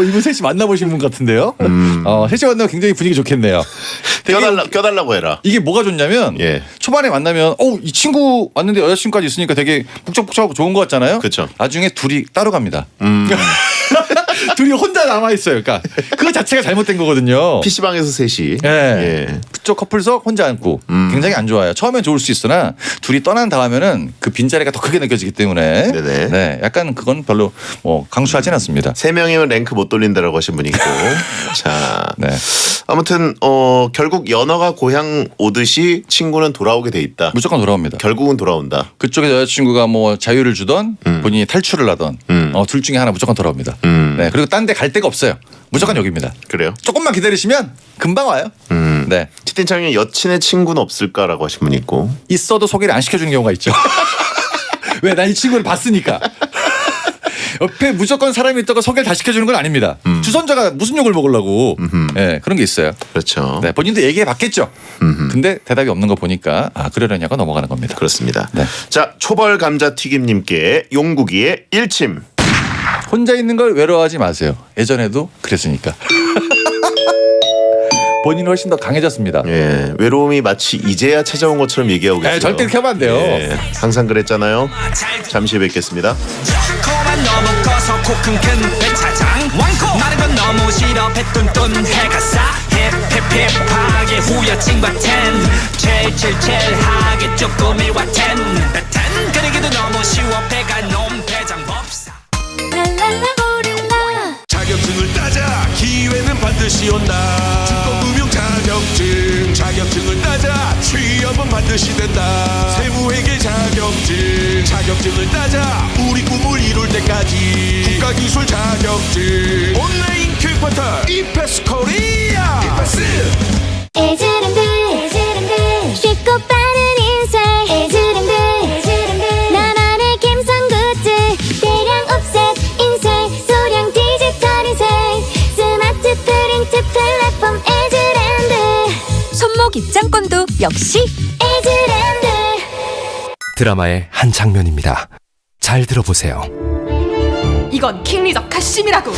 L: 이분 셋이 만나보신 분 같은데요. 셋이 만나면 굉장히 분위기 좋겠네요.
B: 껴달라고 해라.
L: 이게 뭐가 좋냐면
B: 예.
L: 초반에 만나면 이 친구 왔는데 여자친구까지 있으니까 되게 북적북적하고 좋은 것 같잖아요.
B: 그렇죠.
L: 나중에 둘이 따로 갑니다. 둘이 혼자 남아 있어요. 그러니까 그 자체가 잘못된 거거든요.
B: PC방에서 셋이.
L: 예.
B: 예.
L: 그쪽 커플석 혼자 앉고 굉장히 안 좋아요. 처음엔 좋을 수 있으나 둘이 떠난 다음에는 그 빈자리가 더 크게 느껴지기 때문에
B: 네네.
L: 네, 약간 그건 별로 강추하진 않습니다.
B: 세 명이면 랭크 못 돌린다라고 하신 분이 있고. 자,
L: 네.
B: 아무튼 결국 연어가 고향 오듯이 친구는 돌아오게 돼 있다.
L: 무조건 돌아옵니다.
B: 결국은 돌아온다.
L: 그쪽에 여자친구가 뭐 자유를 주던 본인이 탈출을 하던 둘 중에 하나 무조건 돌아옵니다. 네, 그리고 딴 데 갈 데가 없어요. 무조건 여기입니다.
B: 그래요?
L: 조금만 기다리시면 금방 와요. 네.
B: 채팅창에 여친의 친구는 없을까라고 하신 분이 있고.
L: 있어도 소개를 안 시켜주는 경우가 있죠. 왜? 난 이 친구를 봤으니까. 옆에 무조건 사람이 있다고 소개를 다 시켜주는 건 아닙니다. 주선자가 무슨 욕을 먹으려고. 네, 그런 게 있어요.
B: 그렇죠.
L: 네, 본인도 얘기해 봤겠죠. 근데 대답이 없는 거 보니까 그러려냐고 넘어가는 겁니다.
B: 그렇습니다.
L: 네.
B: 자, 초벌 감자튀김님께 용국이의 일침.
L: 혼자 있는 걸 외로워하지 마세요. 예전에도 그랬으니까. 본인은 훨씬 더 강해졌습니다.
B: 예, 외로움이 마치 이제야 찾아온 것처럼 얘기하고 계세요.
L: 절대 그렇게 하면 안 돼요.
B: 예, 항상 그랬잖아요. 잠시 뵙겠습니다.
G: 코만 너무 커서 코큰 큰 배차장 왕코 마른 건 너무 싫어 배뚠뚠 해가 싸 힙힙힙하게 후여친과 텐 첼첼첼하게 쪼꼬미와 텐 그리기도 너무 쉬워 배가 놈 대장법사
M: 자격증을 따자 기회는 반드시 온다 주권금융 자격증을 따자 취업은 반드시 된다 세무회계 자격증을 따자 우리 꿈을 이룰 때까지 국가기술 자격증 온라인 교육포털 이패스 코리아
E: 에즈랜드 쉽고 빠른 인생 에즈랜드 나만의 감성 굿즈 대량 옵셋 인쇄 소량 디지털 인쇄 스마트 프린트 플랫폼 에즈랜드
H: 손목 입장권도 역시
E: 에즈랜드
D: 드라마의 한 장면입니다. 잘 들어보세요.
H: 이건 킹리적 카심이라고.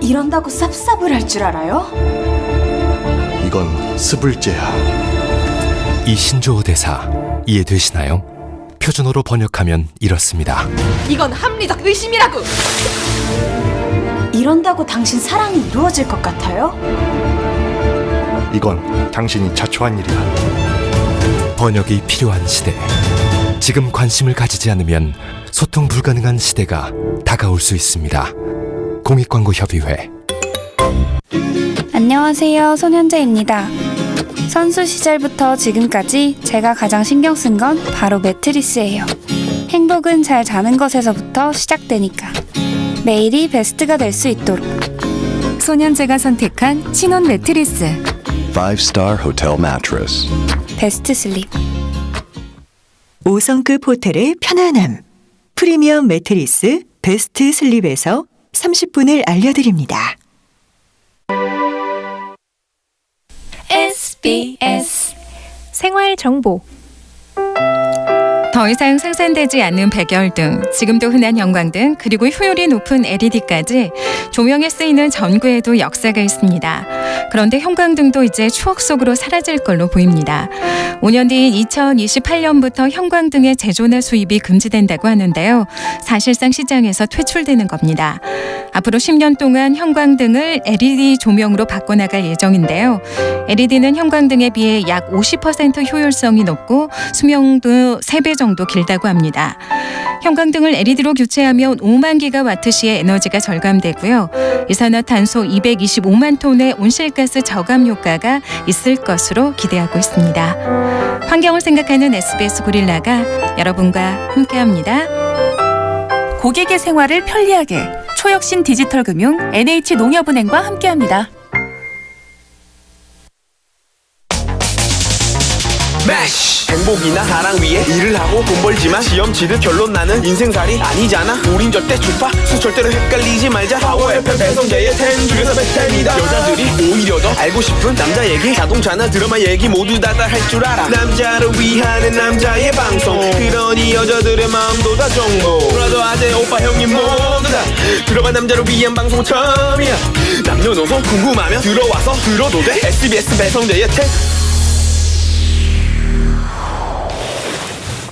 E: 이런다고 쌉쌉을 할 줄 알아요?
I: 이건 스불제야.
D: 이 신조어 대사 이해되시나요? 표준어로 번역하면 이렇습니다.
H: 이건 합리적 의심이라고.
E: 이런다고 당신 사랑이 이루어질 것 같아요?
I: 이건 당신이 자초한 일이야.
D: 번역이 필요한 시대. 지금 관심을 가지지 않으면 소통 불가능한 시대가 다가올 수 있습니다. 공익광고협의회.
C: 안녕하세요. 손현재입니다. 선수 시절부터 지금까지 제가 가장 신경 쓴 건 바로 매트리스예요. 행복은 잘 자는 것에서부터 시작되니까 매일이 베스트가 될 수 있도록 손현재가 선택한 신혼 매트리스
I: 5-star hotel mattress.
C: 베스트 슬립.
N: 5성급 호텔의 편안함. 프리미엄 매트리스 베스트 슬립에서 30분을 알려드립니다.
C: SBS 생활 정보.
O: 더 이상 생산되지 않는 백열등, 지금도 흔한 형광등, 그리고 효율이 높은 LED까지 조명에 쓰이는 전구에도 역사가 있습니다. 그런데 형광등도 이제 추억 속으로 사라질 걸로 보입니다. 5년 뒤인 2028년부터 형광등의 제조나 수입이 금지된다고 하는데요. 사실상 시장에서 퇴출되는 겁니다. 앞으로 10년 동안 형광등을 LED 조명으로 바꿔나갈 예정인데요. LED는 형광등에 비해 약 50% 효율성이 높고 수명도 3배 정도 길다고 합니다. 형광등을 LED로 교체하면 5만 기가와트시의 에너지가 절감되고요. 이산화탄소 225만 톤의 온실가스 저감 효과가 있을 것으로 기대하고 있습니다. 환경을 생각하는 SBS 고릴라가 여러분과 함께합니다.
H: 고객의 생활을 편리하게 초혁신 디지털금융 NH농협은행과 함께합니다.
P: 매시 행복이나 사랑 위해 일을 하고 돈 벌지만 시험 치듯 결론 나는 인생살이 아니잖아. 우린 절대 주파수 절대로 헷갈리지 말자. 파워 FM 배성재의 10 중에서 베스트입니다. 여자들이 오히려 더 알고 싶은 남자 얘기, 자동차나 드라마 얘기 모두 다 할 줄 알아. 남자를 위하는 남자의 방송, 그러니 여자들의 마음도 다 정보. 브라더 아재 오빠 형님 모두 다 들어봐. 남자를 위한 방송 처음이야. 남녀노소 궁금하면 들어와서 들어도 돼. SBS 배성재의 10.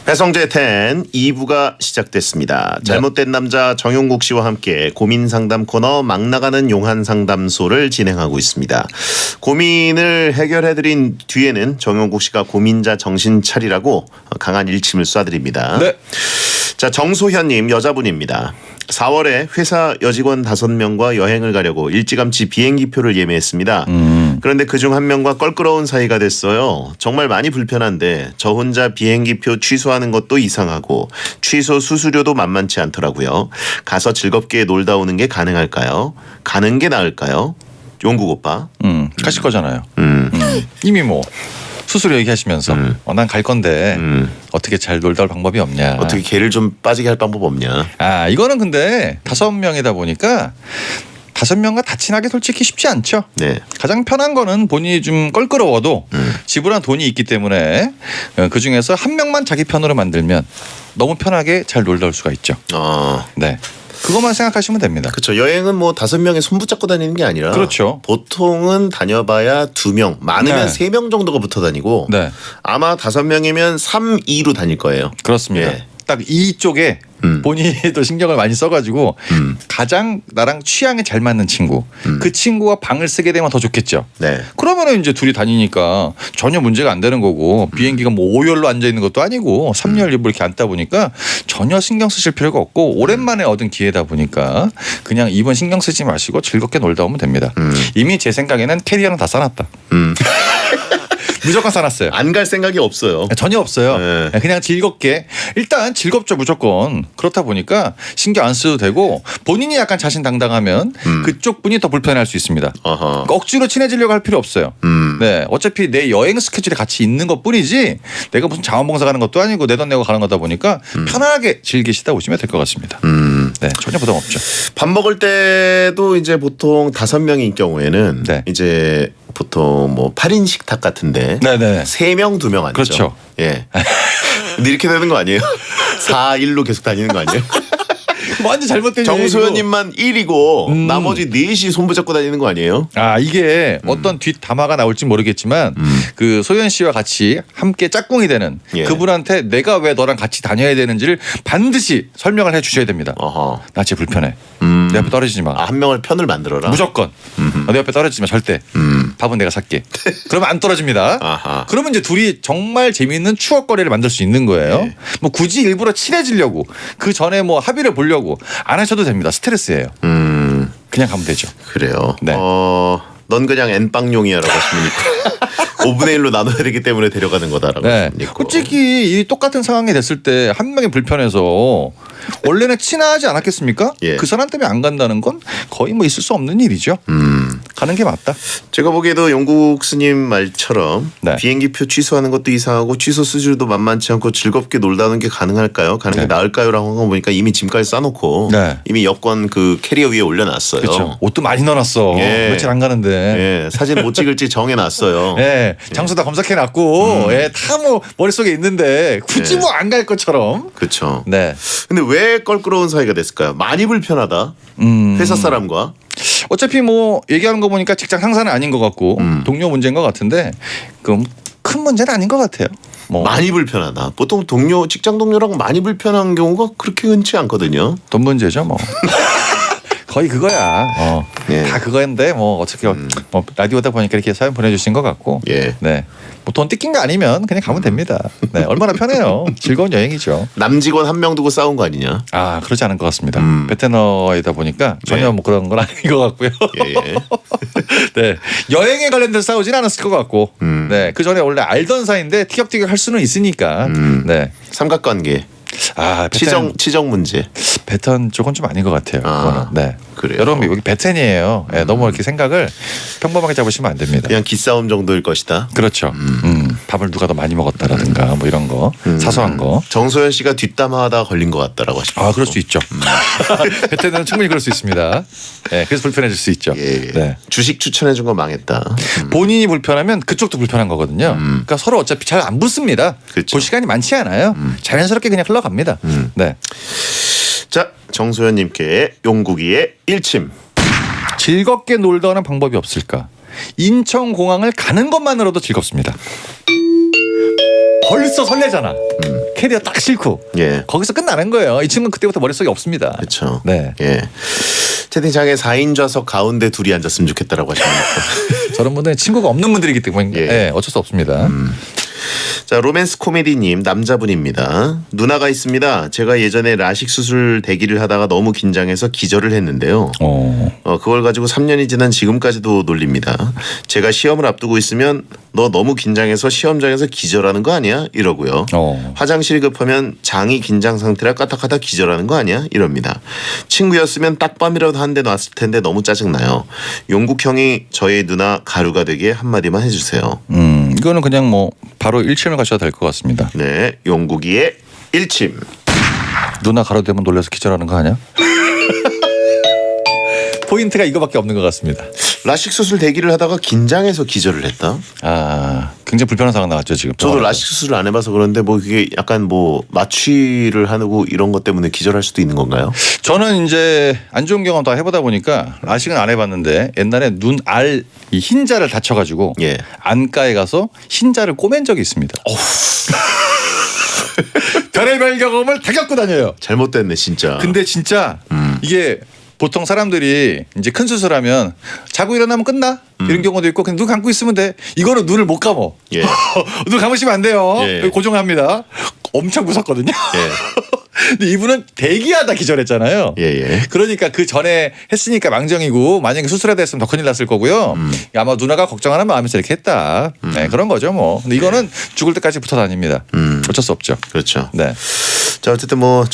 B: 배성재 10 2부가 시작됐습니다. 잘못된 남자 정용국 씨와 함께 고민 상담 코너 막 나가는 용한 상담소를 진행하고 있습니다. 고민을 해결해드린 뒤에는 정용국 씨가 고민자 정신 차리라고 강한 일침을 쏴드립니다.
L: 네.
B: 자, 정소현님 여자분입니다. 4월에 회사 여직원 5명과 여행을 가려고 일찌감치 비행기표를 예매했습니다. 그런데 그중 한 명과 껄끄러운 사이가 됐어요. 정말 많이 불편한데 저 혼자 비행기표 취소하는 것도 이상하고 취소 수수료도 만만치 않더라고요. 가서 즐겁게 놀다 오는 게 가능할까요? 가는 게 나을까요? 용국 오빠.
L: 가실 거잖아요. 이미 뭐 수수료 얘기하시면서 난 갈 건데 어떻게 잘 놀다 올 방법이 없냐.
B: 어떻게 걔를 좀 빠지게 할 방법 없냐.
L: 아, 이거는 근데 5명이다 보니까 5명과 다 친하게 솔직히 쉽지 않죠.
B: 네.
L: 가장 편한 거는 본인이 좀 껄끄러워도 지불한 돈이 있기 때문에 그중에서 한 명만 자기 편으로 만들면 너무 편하게 잘 놀다 올 수가 있죠. 네. 그것만 생각하시면 됩니다.
B: 그렇죠. 여행은 뭐 5명에 손 붙잡고 다니는 게 아니라
L: 그렇죠.
B: 보통은 다녀봐야 2명, 많으면
L: 네.
B: 3명 정도가 붙어 다니고
L: 네.
B: 아마 5명이면 3, 2로 다닐 거예요.
L: 그렇습니다.
B: 예.
L: 딱 이쪽에 본인도 신경을 많이 써가지고 가장 나랑 취향에 잘 맞는 친구, 그 친구와 방을 쓰게 되면 더 좋겠죠.
B: 네.
L: 그러면은 이제 둘이 다니니까 전혀 문제가 안 되는 거고 비행기가 뭐 5열로 앉아 있는 것도 아니고 3열 일부 이렇게 앉다 보니까 전혀 신경 쓰실 필요가 없고 오랜만에 얻은 기회다 보니까 그냥 이번 신경 쓰지 마시고 즐겁게 놀다 오면 됩니다. 이미 제 생각에는 캐리어는 다 싸놨다. 무조건 싸놨어요.
B: 안 갈 생각이 없어요.
L: 전혀 없어요.
B: 네.
L: 그냥 즐겁게 일단 즐겁죠 무조건. 그렇다 보니까 신경 안 써도 되고 본인이 약간 자신당당하면 그쪽 분이 더 불편할 수 있습니다.
B: 어허.
L: 억지로 친해지려고 할 필요 없어요. 네, 어차피 내 여행 스케줄에 같이 있는 것뿐이지 내가 무슨 자원봉사 가는 것도 아니고 내 돈 내고 가는 거다 보니까 편안하게 즐기시다 오시면 될 것 같습니다. 네, 전혀 부담 없죠.
B: 밥 먹을 때도 이제 보통 5명인 경우에는
L: 네.
B: 이제 보통 뭐 8인 식탁 같은데
L: 네네.
B: 3명, 2명 앉죠.
L: 그렇죠.
B: 예. 근데 이렇게 되는 거 아니에요? 4, 1로 계속 다니는 거 아니에요?
L: 완전 잘못된
B: 정소연님만 1이고 나머지 4시 손 붙잡고 다니는 거 아니에요?
L: 아, 이게 어떤 뒷담화가 나올지 모르겠지만 그 소연 씨와 같이 함께 짝꿍이 되는
B: 예.
L: 그분한테 내가 왜 너랑 같이 다녀야 되는지를 반드시 설명을 해 주셔야 됩니다.
B: 어허.
L: 나 진짜 불편해. 내 옆에 떨어지지 마.
B: 아, 한 명을 편을 만들어라.
L: 무조건. 내 옆에 떨어지지 마 절대. 밥은 내가 살게. 그러면 안 떨어집니다.
B: 아하.
L: 그러면 이제 둘이 정말 재미있는 추억거리를 만들 수 있는 거예요.
B: 네.
L: 뭐 굳이 일부러 친해지려고 그 전에 뭐 합의를 보려고 안 하셔도 됩니다. 스트레스예요. 그냥 가면 되죠.
B: 그래요.
L: 네.
B: 넌 그냥 N빵용이야라고 하시면 5분의 1로 나눠야 되기 때문에 데려가는 거다라고
L: 네.
B: 하시면
L: 솔직히 이 똑같은 상황이 됐을 때 한 명이 불편해서 원래는 친하지 않았겠습니까?
B: 예.
L: 그 사람 때문에 안 간다는 건 거의 뭐 있을 수 없는 일이죠. 가는 게 맞다.
B: 제가 보기에도 영국 스님 말처럼
L: 네.
B: 비행기표 취소하는 것도 이상하고 취소 수수료도 만만치 않고 즐겁게 놀다 오는 게 가능할까요? 가는 게 나을까요?라고 한 거 보니까 이미 짐까지 싸놓고
L: 네.
B: 이미 여권 그 캐리어 위에 올려놨어요.
L: 그렇죠. 옷도 많이 넣어놨어.
B: 예.
L: 며칠 안 가는데.
B: 예, 사진 못 찍을지 정해놨어요.
L: 예. 예, 장소 다 검색해놨고 다 뭐 머릿속에 있는데 굳이 뭐 안 갈 것처럼.
B: 그렇죠.
L: 네.
B: 근데 왜 껄끄러운 사이가 됐을까요? 많이 불편하다. 회사 사람과.
L: 어차피 뭐 얘기하는 거 보니까 직장 상사는 아닌 것 같고 동료 문제인 것 같은데 그 큰 문제는 아닌 것 같아요. 뭐
B: 많이 불편하다. 보통 직장 동료랑 많이 불편한 경우가 그렇게 흔치 않거든요.
L: 돈 문제죠, 뭐. 거의 그거야.
B: 예.
L: 다 그거인데 뭐 어떻게 뭐 라디오다 보니까 이렇게 사연 보내주신 것 같고.
B: 예.
L: 네. 뭐 돈 뜯긴 거 아니면 그냥 가면 됩니다. 네. 얼마나 편해요. 즐거운 여행이죠.
B: 남직원 한 명 두고 싸운 거 아니냐?
L: 아 그렇지 않은 것 같습니다. 베테너이다 보니까 전혀 뭐 그런 건 아닌 것 같고요.
B: 예.
L: 네. 여행에 관련돼서 싸우진 않았을 것 같고. 네. 그 전에 원래 알던 사이인데 티격태격 할 수는 있으니까. 네.
B: 삼각관계.
L: 아,
B: 치정 문제.
L: 베텐 쪽은 좀 아닌 것 같아요.
B: 아,
L: 네.
B: 그래요.
L: 여러분 여기 베텐이에요. 네, 너무 이렇게 생각을 평범하게 잡으시면 안 됩니다.
B: 그냥 기싸움 정도일 것이다.
L: 그렇죠. 밥을 누가 더 많이 먹었다라든가 뭐 이런 거 사소한 거.
B: 정소연 씨가 뒷담화하다 걸린 것 같다라고 하십니다.
L: 아 그럴 수 있죠. 베텐은 충분히 그럴 수 있습니다. 네, 그래서 불편해질 수 있죠. 네.
B: 주식 추천해 준 거 망했다.
L: 본인이 불편하면 그쪽도 불편한 거거든요. 그러니까 서로 어차피 잘 안 붙습니다. 볼 시간이 많지 않아요. 자연스럽게 그냥 흘러갑니다. 네.
B: 자, 정소연님께 용국이의 일침.
L: 즐겁게 놀다 하는 방법이 없을까? 인천공항을 가는 것만으로도 즐겁습니다. 벌써 설레잖아. 캐리어 딱 싣고.
B: 예.
L: 거기서 끝나는 거예요. 이 친구는 그때부터 머릿속에 없습니다.
B: 그렇죠.
L: 네.
B: 예. 채팅창에 4인 좌석 가운데 둘이 앉았으면 좋겠다라고 하십니다.
L: 저런 분들은 친구가 없는 분들이기 때문에 예, 어쩔 수 없습니다.
B: 자, 로맨스 코미디님 남자분입니다. 누나가 있습니다. 제가 예전에 라식 수술 대기를 하다가 너무 긴장해서 기절을 했는데요. 그걸 가지고 3년이 지난 지금까지도 놀립니다. 제가 시험을 앞두고 있으면 너 너무 긴장해서 시험장에서 기절하는 거 아니야? 이러고요. 화장실이 급하면 장이 긴장 상태라 까딱하다 기절하는 거 아니야? 이럽니다. 친구였으면 딱밤이라도 한 대 놨을 텐데 너무 짜증나요. 용국 형이 저의 누나 가루가 되게 한마디만 해주세요.
L: 이거는 그냥 뭐 바로 일침을 가셔도 될 것 같습니다.
B: 네, 용국이의 일침.
L: 누나 가로되면 놀라서 기절하는 거 아니야? 포인트가 이거밖에 없는 것 같습니다.
B: 라식 수술 대기를 하다가 긴장해서 기절을 했다.
L: 아, 굉장히 불편한 상황 나왔죠 지금.
B: 저도 라식 수술을 안 해봐서 그런데 뭐 그게 약간 뭐 마취를 하고 이런 것 때문에 기절할 수도 있는 건가요?
L: 저는 이제 안 좋은 경험 다 해보다 보니까 라식은 안 해봤는데 옛날에 눈 알 이 흰자를 다쳐가지고 안과에 가서 흰자를 꼬맨 적이 있습니다. 별의별 경험을 다 겪고 다녀요.
B: 잘못됐네 진짜.
L: 근데 진짜 이게 보통 사람들이 이제 큰 수술하면 자고 일어나면 끝나 이런 경우도 있고 그냥 눈 감고 있으면 돼. 이거는 눈을 못 감어.
B: 예.
L: 눈 감으시면 안 돼요.
B: 예.
L: 고정합니다. 엄청 무섭거든요. 근데 이분은 대기하다 기절했잖아요. 그러니까 그 전에 했으니까 망정이고 만약에 수술하다 했으면 더 큰일 났을 거고요. 아마 누나가 걱정하는 마음에서 이렇게 했다. 네, 그런 거죠 뭐. 근데 이거는 죽을 때까지 붙어 다닙니다. 어쩔 수 없죠.
B: 그렇죠.
L: 네.
B: 자, 어쨌든 뭐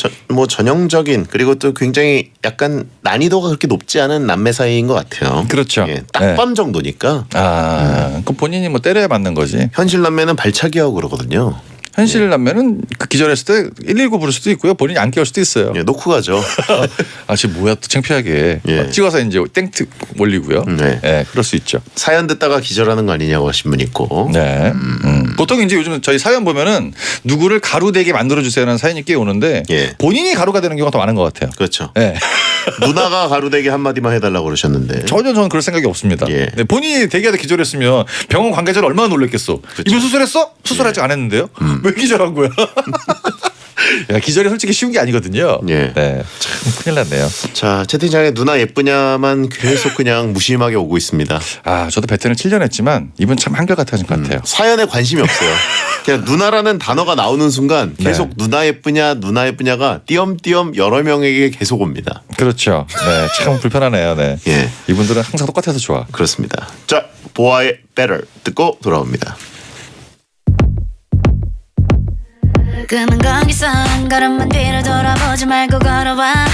B: 전형적인 그리고 또 굉장히 약간 난이도가 그렇게 높지 않은 남매 사이인 것 같아요.
L: 그렇죠.
B: 예, 딱밤 정도니까.
L: 아, 그 본인이 뭐 때려야 맞는 거지.
B: 현실 남매는 발차기 하고 그러거든요.
L: 현실 남매는 그 기절했을 때 119 부를 수도 있고요. 본인이 안 깨울 수도 있어요.
B: 예, 놓고 가죠.
L: 아, 지금 뭐야 또 창피하게 찍어서 이제 땡트 올리고요. 네, 그럴 수 있죠.
B: 사연 듣다가 기절하는 거 아니냐고 하신 분 있고.
L: 네. 보통 이제 요즘 저희 사연 보면은 누구를 가루되게 만들어 주세요라는 사연이 꽤 오는데 본인이 가루가 되는 경우가 더 많은 것 같아요.
B: 그렇죠.
L: 네.
B: 누나가 가루되게 한마디만 해달라고 그러셨는데
L: 전혀 저는 그럴 생각이 없습니다. 네, 본인이 대기하다 기절했으면 병원 관계자를 얼마나 놀랬겠어. 이분 수술했어? 수술 아직 안 했는데요? 왜 기절한 거야? 야, 기절이 솔직히 쉬운 게 아니거든요. 네, 참 큰일 났네요.
B: 자, 채팅창에 누나 예쁘냐만 계속 그냥 무심하게 오고 있습니다.
L: 아, 저도 베텐을 7년 했지만 이분 참 한결같은 것 같아요.
B: 사연에 관심이 없어요. 그냥 누나라는 단어가 나오는 순간 계속 누나 예쁘냐가 띄엄띄엄 여러 명에게 계속 옵니다.
L: 그렇죠. 네, 참 불편하네요. 네. 이분들은 항상 똑같아서 좋아.
B: 그렇습니다. 자, 보아의 Better 듣고 돌아옵니다.
E: 끄는 거기서 한 걸음만 뒤를 돌아보지 말고 걸어와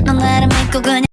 E: 넌 나를 믿고 그냥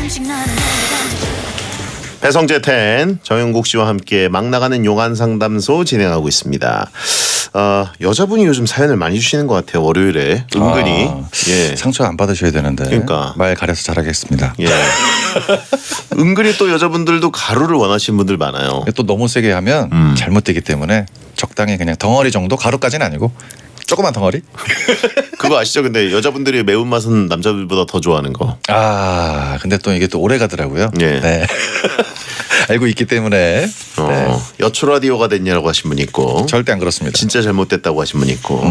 E: 조금씩 나는
B: 배성재 텐 정영국 씨와 함께 막 나가는 용안 상담소 진행하고 있습니다. 여자분이 요즘 사연을 많이 주시는 것 같아요. 월요일에 은근히 예.
L: 상처 안 받으셔야 되는데
B: 그러니까
L: 말 가려서 잘하겠습니다.
B: 예. 은근히 또 여자분들도 가루를 원하시는 분들 많아요.
L: 또 너무 세게 하면 잘못되기 때문에 적당히 그냥 덩어리 정도, 가루까지는 아니고 조그만 덩어리.
B: 그거 아시죠? 근데 여자분들이 매운맛은 남자들보다 더 좋아하는 거.
L: 아 근데 또 이게 또 오래 가더라고요.
B: 예.
L: 네. 알고 있기 때문에 네.
B: 여초 라디오가 됐냐고 하신 분 있고
L: 절대 안 그렇습니다.
B: 진짜 잘못됐다고 하신 분 있고.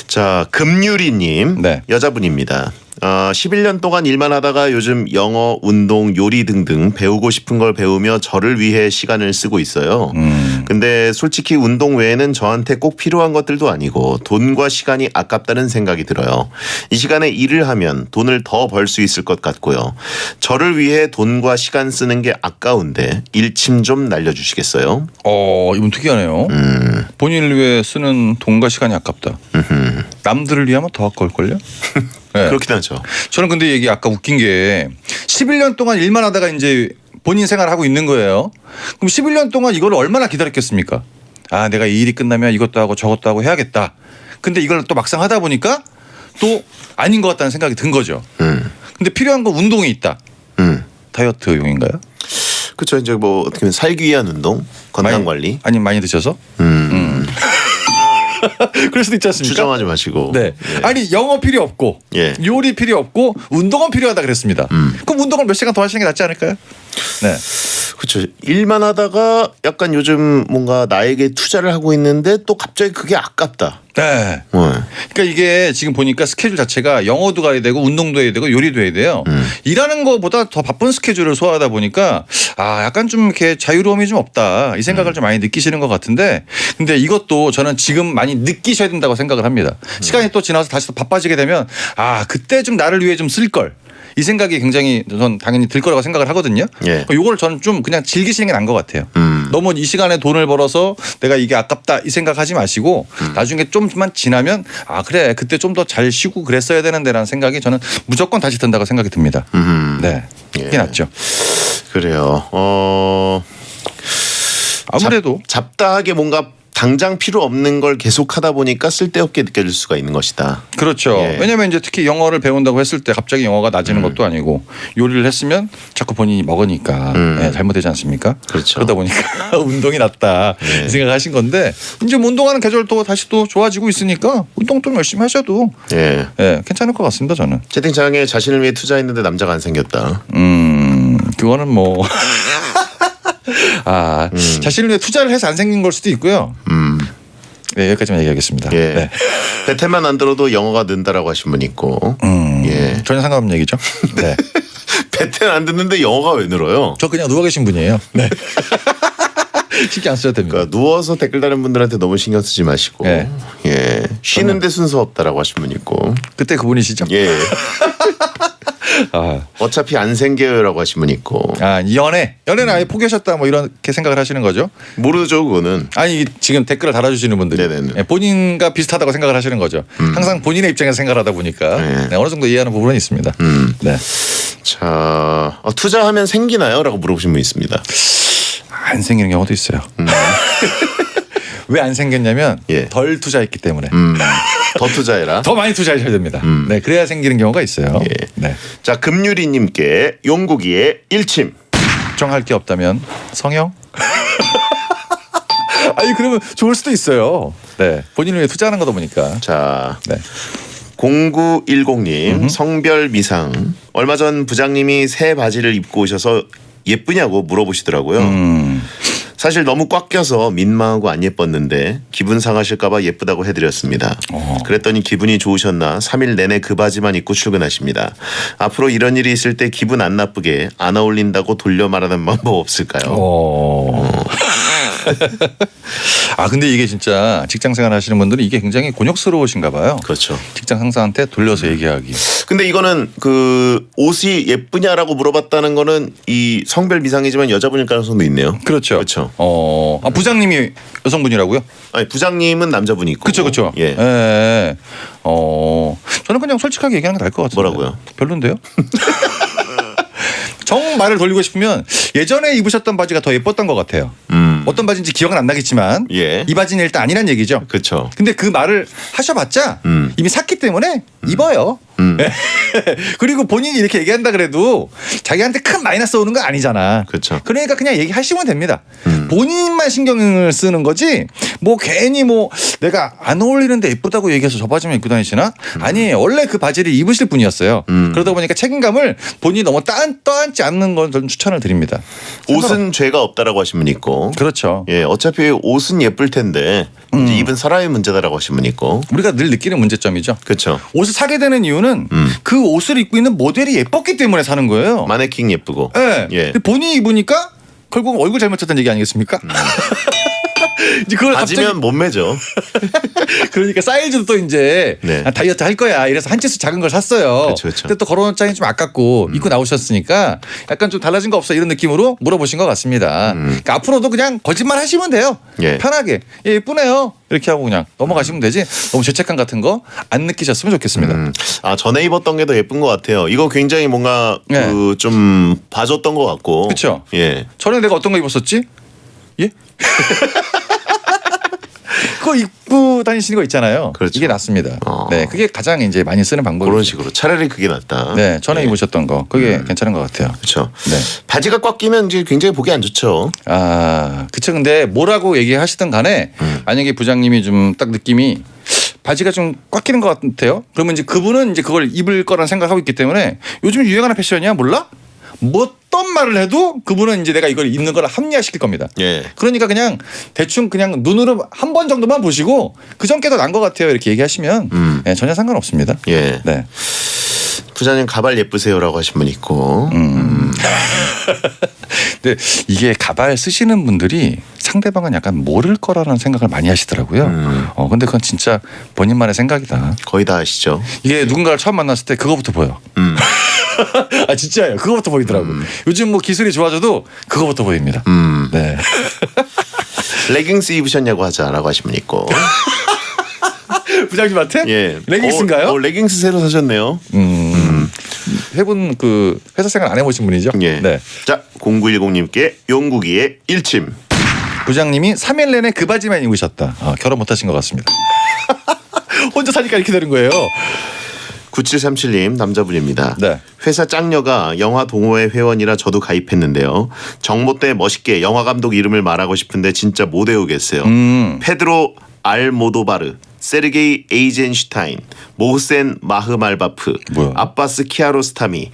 B: 자 금유리님
L: 네.
B: 여자분입니다. 11년 동안 일만 하다가 요즘 영어, 운동, 요리 등등 배우고 싶은 걸 배우며 저를 위해 시간을 쓰고 있어요. 근데 솔직히 운동 외에는 저한테 꼭 필요한 것들도 아니고 돈과 시간이 아깝다는 생각이 들어요. 이 시간에 일을 하면 돈을 더 벌 수 있을 것 같고요. 저를 위해 돈과 시간 쓰는 게 아까운데 일침 좀 날려주시겠어요?
L: 이분 특이하네요. 본인을 위해 쓰는 돈과 시간이 아깝다. 남들을 위하면 더 아까울걸요? 네.
B: 그렇긴 하죠.
L: 저는 근데 이게 아까 웃긴 게 11년 동안 일만 하다가 이제 본인 생활을 하고 있는 거예요. 그럼 11년 동안 이걸 얼마나 기다렸겠습니까? 아, 내가 이 일이 끝나면 이것도 하고 저것도 하고 해야겠다. 근데 이걸 또 막상 하다 보니까 또 아닌 것 같다는 생각이 든 거죠. 근데 필요한 건 운동이 있다. 다이어트용인가요?
B: 그렇죠. 이제 뭐 어떻게 보면 살기 위한 운동, 건강 관리.
L: 아니면 많이 드셔서? 그럴 수도 있지 않습니까?
B: 추정하지 마시고.
L: 네.
B: 예.
L: 아니 영어 필요 없고
B: 예.
L: 요리 필요 없고 운동은 필요하다 그랬습니다. 그럼 운동을 몇 시간 더 하시는 게 낫지 않을까요? 네.
B: 그렇죠. 일만 하다가 약간 요즘 뭔가 나에게 투자를 하고 있는데 또 갑자기 그게 아깝다.
L: 네. 그러니까 이게 지금 보니까 스케줄 자체가 영어도 가야 되고 운동도 해야 되고 요리도 해야 돼요. 일하는 것보다 더 바쁜 스케줄을 소화하다 보니까 약간 좀 이렇게 자유로움이 좀 없다 이 생각을 좀 많이 느끼시는 것 같은데 근데 이것도 저는 지금 많이 느끼셔야 된다고 생각을 합니다. 시간이 또 지나서 다시 또 바빠지게 되면 그때 좀 나를 위해 좀 쓸 걸. 이 생각이 굉장히 전 당연히 들 거라고 생각을 하거든요.
B: 예.
L: 이걸 저는 좀 그냥 즐기시는 게 나은 것 같아요. 너무 이 시간에 돈을 벌어서 내가 이게 아깝다 이 생각하지 마시고 나중에 좀만 지나면 그래 그때 좀 더 잘 쉬고 그랬어야 되는데라는 생각이 저는 무조건 다시 든다고 생각이 듭니다. 네, 그게 낫죠.
B: 그래요.
L: 아무래도
B: 잡다하게 뭔가 당장 필요 없는 걸 계속하다 보니까 쓸데없게 느껴질 수가 있는 것이다.
L: 그렇죠.
B: 예.
L: 왜냐하면 이제 특히 영어를 배운다고 했을 때 갑자기 영어가 낮아지는 것도 아니고 요리를 했으면 자꾸 본인이 먹으니까 잘못되지 않습니까?
B: 그렇죠.
L: 그러다 보니까 운동이 낫다 이 생각하신 건데 이제 뭐 운동하는 계절 또 다시 또 좋아지고 있으니까 운동 좀 열심히 하셔도 괜찮을 것 같습니다. 저는.
B: 채팅창에 자신을 위해 투자했는데 남자가 안 생겼다.
L: 그거는 뭐 자신을 위해 투자를 해서 안 생긴 걸 수도 있고요. 네, 여기까지만 얘기하겠습니다.
B: 예.
L: 네.
B: 베테만 안 들어도 영어가 는다라고 하신 분 있고. 예.
L: 전혀 상관없는 얘기죠. 네.
B: 베테는 안 듣는데 영어가 왜 늘어요?
L: 저 그냥 누워 계신 분이에요. 네. 신경 안 써도 됩니다.
B: 그러니까 누워서 댓글 다는 분들한테 너무 신경 쓰지 마시고.
L: 네.
B: 예. 쉬는데 순서 없다라고 하신 분 있고.
L: 그때 그분이시죠?
B: 예. 어차피 안 생겨요라고 하신 분 있고.
L: 연애는 아예 포기하셨다 뭐 이렇게 생각을 하시는 거죠?
B: 모르죠 그거는.
L: 아니 지금 댓글을 달아주시는 분들이 본인과 비슷하다고 생각을 하시는 거죠. 항상 본인의 입장에서 생각하다 보니까 어느 정도 이해하는 부분은 있습니다. 네.
B: 자 투자하면 생기나요?라고 물어보신 분 있습니다.
L: 안 생기는 경우도 있어요. 왜 안 생겼냐면 덜 투자했기 때문에.
B: 더 투자해라.
L: 더 많이 투자하셔야 됩니다. 네, 그래야 생기는 경우가 있어요.
B: 예.
L: 네.
B: 자 금유리님께 용국이의 일침.
L: 걱정할 게 없다면 성형? 아니 그러면 좋을 수도 있어요. 네, 본인을 위해 투자하는 거다 보니까.
B: 자,
L: 네.
B: 0910님 성별 미상. 얼마 전 부장님이 새 바지를 입고 오셔서 예쁘냐고 물어보시더라고요. 사실 너무 꽉 껴서 민망하고 안 예뻤는데 기분 상하실까 봐 예쁘다고 해드렸습니다. 그랬더니 기분이 좋으셨나 3일 내내 그 바지만 입고 출근하십니다. 앞으로 이런 일이 있을 때 기분 안 나쁘게 안 어울린다고 돌려 말하는 방법 없을까요?
L: 근데 이게 진짜 직장생활 하시는 분들은 이게 굉장히 곤욕스러우신가 봐요.
B: 그렇죠.
L: 직장 상사한테 돌려서 얘기하기.
B: 근데 이거는 그 옷이 예쁘냐라고 물어봤다는 거는 이 성별 미상이지만 여자분일 가능성도 있네요.
L: 그렇죠.
B: 그렇죠.
L: 부장님이 여성분이라고요?
B: 아니 부장님은 남자분이 있고.
L: 그렇죠.
B: 예.
L: 저는 그냥 솔직하게 얘기하는 게 나을 것 같은데.
B: 뭐라고요?
L: 별론데요? 정말을 돌리고 싶으면 예전에 입으셨던 바지가 더 예뻤던 것 같아요. 어떤 바지인지 기억은 안 나겠지만 이 바지는 일단 아니란 얘기죠.
B: 그렇죠.
L: 근데 그 말을 하셔봤자 이미 샀기 때문에 입어요. 그리고 본인이 이렇게 얘기한다 그래도 자기한테 큰 마이너스 오는 건 아니잖아.
B: 그렇죠.
L: 그러니까 그냥 얘기하시면 됩니다. 본인만 신경을 쓰는 거지 뭐 괜히 뭐 내가 안 어울리는데 예쁘다고 얘기해서 저 바지만 입고 다니시나? 아니에요. 원래 그 바지를 입으실 분이었어요. 그러다 보니까 책임감을 본인이 너무 떠안지 않는 건 저는 추천을 드립니다.
B: 옷은 죄가 없다라고 하신 분 있고.
L: 그렇죠.
B: 예, 어차피 옷은 예쁠 텐데 이제 입은 사람의 문제다라고 하신 분 있고.
L: 우리가 늘 느끼는 문제점이죠.
B: 그렇죠.
L: 옷을 사게 되는 이유는 그 옷을 입고 있는 모델이 예뻤기 때문에 사는 거예요.
B: 마네킹 예쁘고.
L: 네.
B: 예.
L: 근데 본인이 입으니까 결국 얼굴 잘못 쳤다는 얘기 아니겠습니까? 이제 그걸
B: 가지면 몸매죠.
L: 그러니까 사이즈도 또 이제 다이어트 할 거야. 이래서 한 치수 작은 걸 샀어요.
B: 그렇죠.
L: 근데 또 걸어놓자니 좀 아깝고 입고 나오셨으니까 약간 좀 달라진 거 없어 이런 느낌으로 물어보신 것 같습니다. 그러니까 앞으로도 그냥 거짓말 하시면 돼요.
B: 예.
L: 편하게 예쁘네요. 이렇게 하고 그냥 넘어가시면 되지. 너무 죄책감 같은 거 안 느끼셨으면 좋겠습니다.
B: 아 전에 입었던 게 더 예쁜 것 같아요. 이거 굉장히 뭔가 그 좀 봐줬던 것 같고.
L: 그렇죠.
B: 예.
L: 전에 내가 어떤 거 입었었지? 예? 그거 입고 다니시는 거 있잖아요.
B: 그렇죠.
L: 이게 낫습니다. 네, 그게 가장 이제 많이 쓰는 방법이죠.
B: 그런 식으로 차라리 그게 낫다.
L: 네, 전에 입으셨던 거 그게 괜찮은 것 같아요.
B: 그렇죠.
L: 네.
B: 바지가 꽉 끼면 이제 굉장히 보기 안 좋죠.
L: 아, 그쵸. 근데 뭐라고 얘기하시든 간에 만약에 부장님이 좀 딱 느낌이 바지가 좀 꽉 끼는 것 같아요. 그러면 이제 그분은 이제 그걸 입을 거란 생각하고 있기 때문에 요즘 유행하는 패션이야 몰라? 뭐 어떤 말을 해도 그분은 이제 내가 이걸 입는 걸 합리화시킬 겁니다.
B: 예.
L: 그러니까 그냥 대충 그냥 눈으로 한 번 정도만 보시고 그 전께 더 난 것 같아요 이렇게 얘기하시면 네, 전혀 상관없습니다.
B: 예.
L: 네.
B: 부장님 가발 예쁘세요라고 하신 분 있고.
L: 근데 이게 가발 쓰시는 분들이 상대방은 약간 모를 거라는 생각을 많이 하시더라고요. 근데 그건 진짜 본인만의 생각이다.
B: 거의 다 아시죠.
L: 이게 누군가를 처음 만났을 때 그거부터 보여. 아 진짜예요. 그거부터 보이더라고. 요즘 뭐 기술이 좋아져도 그거부터 보입니다. 네.
B: 레깅스 입으셨냐고 하자라고 하신 분 있고.
L: 부장님한테?
B: 예.
L: 레깅스인가요?
B: 레깅스 새로 사셨네요.
L: 해본 그 회사 생활 안 해보신 분이죠?
B: 예.
L: 네.
B: 자 0910님께 용국이의 일침.
L: 부장님이 3일 내내 그 바지만 입으셨다. 결혼 못하신 것 같습니다. 혼자 사니까 이렇게 되는 거예요.
B: 9737님 남자분입니다.
L: 네.
B: 회사 짱녀가 영화 동호회 회원이라 저도 가입했는데요. 정모 때 멋있게 영화 감독 이름을 말하고 싶은데 진짜 못 외우겠어요. 페드로 알모도바르, 세르게이 에이젠슈타인, 모흐센 마흐말바프, 아바스 키아로스타미,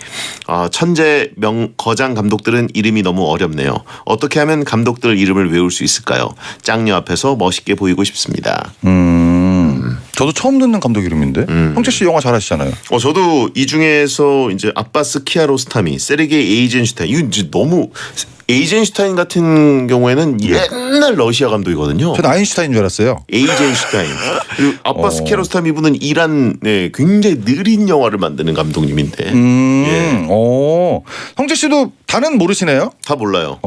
B: 천재 거장 감독들은 이름이 너무 어렵네요. 어떻게 하면 감독들 이름을 외울 수 있을까요? 짱녀 앞에서 멋있게 보이고 싶습니다.
L: 저도 처음 듣는 감독 이름인데 형철 씨 영화 잘하시잖아요.
B: 저도 이 중에서 이제 아바스 키아로스타미, 세르게이 에이젠슈타인 이거 이제 너무 에이젠슈타인 같은 경우에는 옛날 러시아 감독이거든요.
L: 저는 아인슈타인인 줄 알았어요.
B: 에이젠슈타인. 그리고 아바스 키아로스타미 분은 이란 굉장히 느린 영화를 만드는 감독님인데. 예.
L: 형철 씨도 다는 모르시네요?
B: 다 몰라요.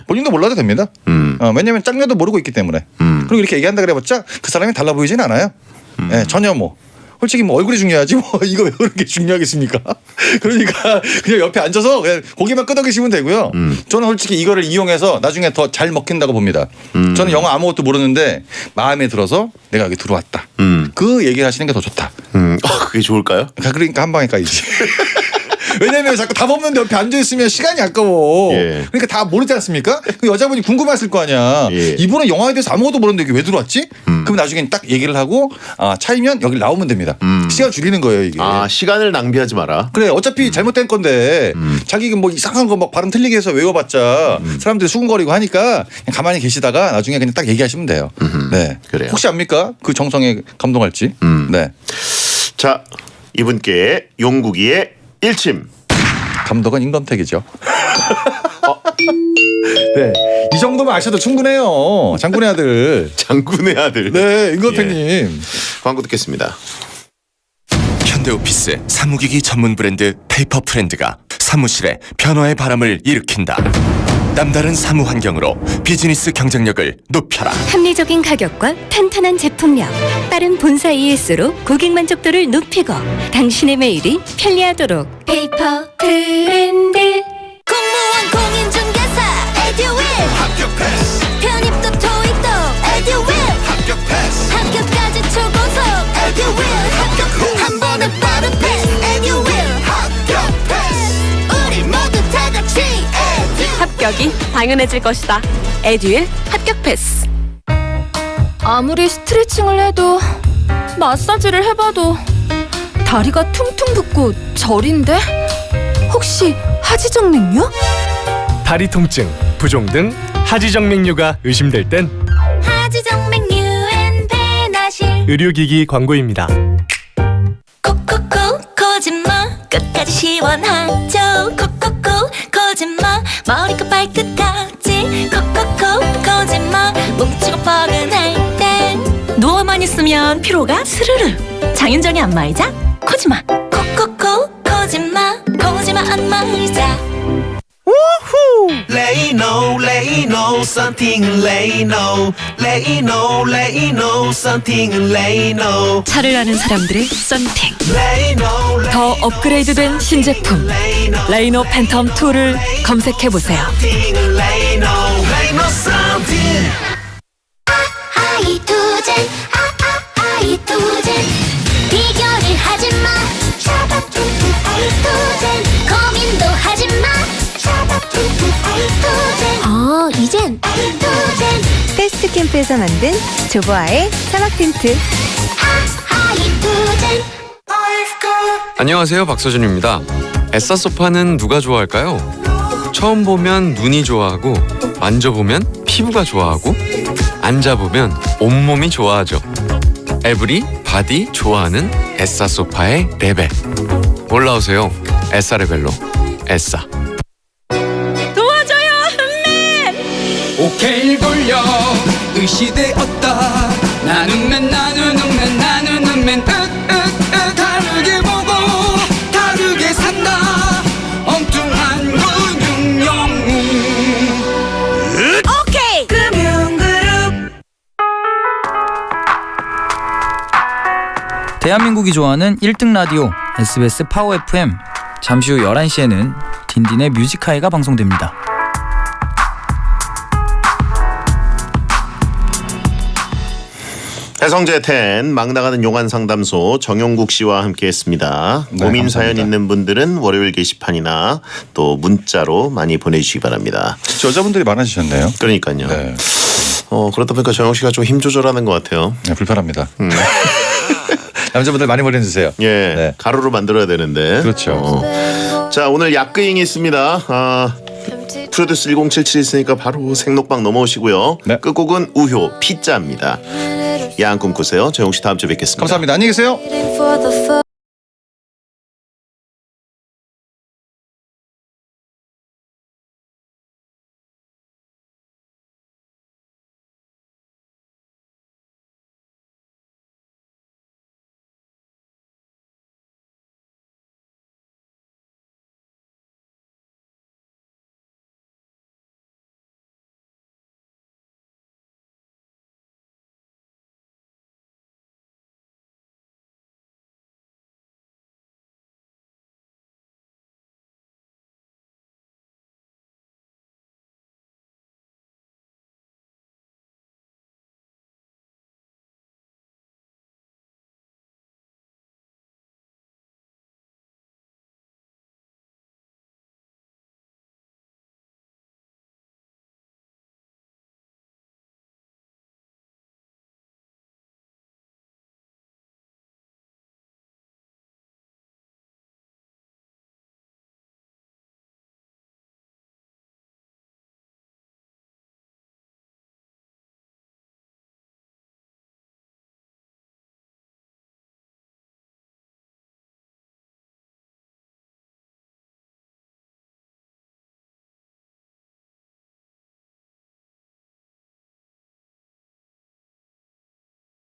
L: 본인도 몰라도 됩니다. 왜냐하면 짱녀도 모르고 있기 때문에. 그리고 이렇게 얘기한다 그래봤자 그 사람이 달라 보이진 않아요. 전혀 뭐. 솔직히 뭐 얼굴이 중요하지 뭐 이거 왜 그런 게 중요하겠습니까? 그러니까 그냥 옆에 앉아서 그냥 고기만 끄덕이시면 되고요. 저는 솔직히 이거를 이용해서 나중에 더 잘 먹힌다고 봅니다. 저는 영화 아무것도 모르는데 마음에 들어서 내가 여기 들어왔다. 그 얘기를 하시는 게 더 좋다.
B: 그게 좋을까요?
L: 그러니까 한 방에 까이지. 왜냐면 자꾸 답 없는데 옆에 앉아있으면 시간이 아까워.
B: 예.
L: 그러니까 다 모르지 않습니까? 그 여자분이 궁금했을 거 아니야.
B: 예.
L: 이분은 영화에 대해서 아무것도 모르는데 여기 왜 들어왔지? 그럼 나중에 딱 얘기를 하고 차이면 여기 나오면 됩니다. 시간 줄이는 거예요 이게.
B: 시간을 낭비하지 마라.
L: 그래 어차피 잘못된 건데 자기가 뭐 이상한 거 막 발음 틀리게 해서 외워봤자 사람들이 수군거리고 하니까 그냥 가만히 계시다가 나중에 그냥 딱 얘기하시면 돼요. 네.
B: 그래요.
L: 혹시 압니까? 그 정성에 감동할지. 네.
B: 자 이분께 용국이의 일침.
L: 감독은 임검택이죠. 네, 이 정도만 아셔도 충분해요. 장군의 아들.
B: 장군의 아들.
L: 네, 임검택님.
B: 예. 광고 듣겠습니다.
D: 현대오피스 사무기기 전문 브랜드 페이퍼프렌드가 사무실에 변화의 바람을 일으킨다. 남다른 사무 환경으로 비즈니스 경쟁력을 높여라.
Q: 합리적인 가격과 탄탄한 제품력, 빠른 본사 ES로 고객 만족도를 높이고 당신의 매일이 편리하도록 페이퍼 프렌드.
E: 공무원 공인중개사 에듀윌
M: 합격 패스
E: 편입도 토익도 에듀윌
M: 합격 패스
E: 학교까지 초고속 에듀윌 합격 후 한 번에 빠른 패스 에듀윌
M: 합격 패스
E: 우리 모두 다 같이 에듀윌
R: 합격이 당연해질 것이다. 에듀윌 합격 패스.
C: 아무리 스트레칭을 해도 마사지를 해봐도 다리가 퉁퉁 붓고 저린데? 혹시 하지정맥류?
S: 다리 통증, 부종 등 하지정맥류가 의심될 땐
E: 하지정맥류엔 배나실
S: 의료기기 광고입니다.
E: 콕콕콕 코지마 끝까지 시원하죠. 콕콕콕 코지마 머리끝 발끝까지 콕콕콕 코지마 뭉치고 뻐근할 땐
H: 누워만 있으면 피로가 스르르. 장윤정의 안마의자 코지마.
E: 콕콕콕 코지마 안마의자
G: Lay no, lay no, something lay no, lay no, lay no, something lay no.
H: 차를 아는 사람들의 썬팅.
G: Lay no, lay
R: 더 업그레이드된 신제품 레이노 팬텀 2를 검색해 보세요.
G: something lay no, lay no, something.
E: 하이투젠 하이투젠 비교를 하지마 하이투젠 고민도 하지마 하이투젠 이젠 하이투젠
C: 패스트 캠프에서 만든 조보아의 사막 텐트.
E: 하이투젠
T: 안녕하세요, 박서준입니다. 에싸 소파는 누가 좋아할까요? 처음 보면 눈이 좋아하고, 만져보면 피부가 좋아하고, 앉아보면 온몸이 좋아하죠. 에브리 바디 좋아하는 에싸 소파의 레벨. 올라오세요, 에싸 레벨로. 에싸.
R: 도와줘요, 흠맨.
G: 오케이 돌려 의시되었다 나는 맨 다르게 보고 다르게 산다 엉뚱한 근육 영웅
R: 오케이.
U: 대한민국이 좋아하는 1등 라디오 SBS 파워 FM. 잠시 후 11시에는 딘딘의 뮤직하이가 방송됩니다.
B: 배성재 10 막 나가는 용안 상담소 정용국 씨와 함께했습니다.
L: 네,
B: 고민
L: 감사합니다.
B: 사연 있는 분들은 월요일 게시판이나 또 문자로 많이 보내주시기 바랍니다.
L: 여자분들이 많아지셨네요.
B: 그러니까요.
L: 네.
B: 그러다 보니까 정용 씨가 좀 힘 조절하는 것 같아요.
L: 네, 불편합니다. 남자분들 많이 보내주세요.
B: 예,
L: 네.
B: 가루로 만들어야 되는데.
L: 그렇죠.
B: 자, 오늘 약그잉이 있습니다. 프로듀스 1077 있으니까 바로 생록방 넘어오시고요.
L: 네.
B: 끝곡은 우효 피자입니다. 야한 꿈 꾸세요. 정용 씨 다음 주에 뵙겠습니다.
L: 감사합니다. 안녕히 계세요.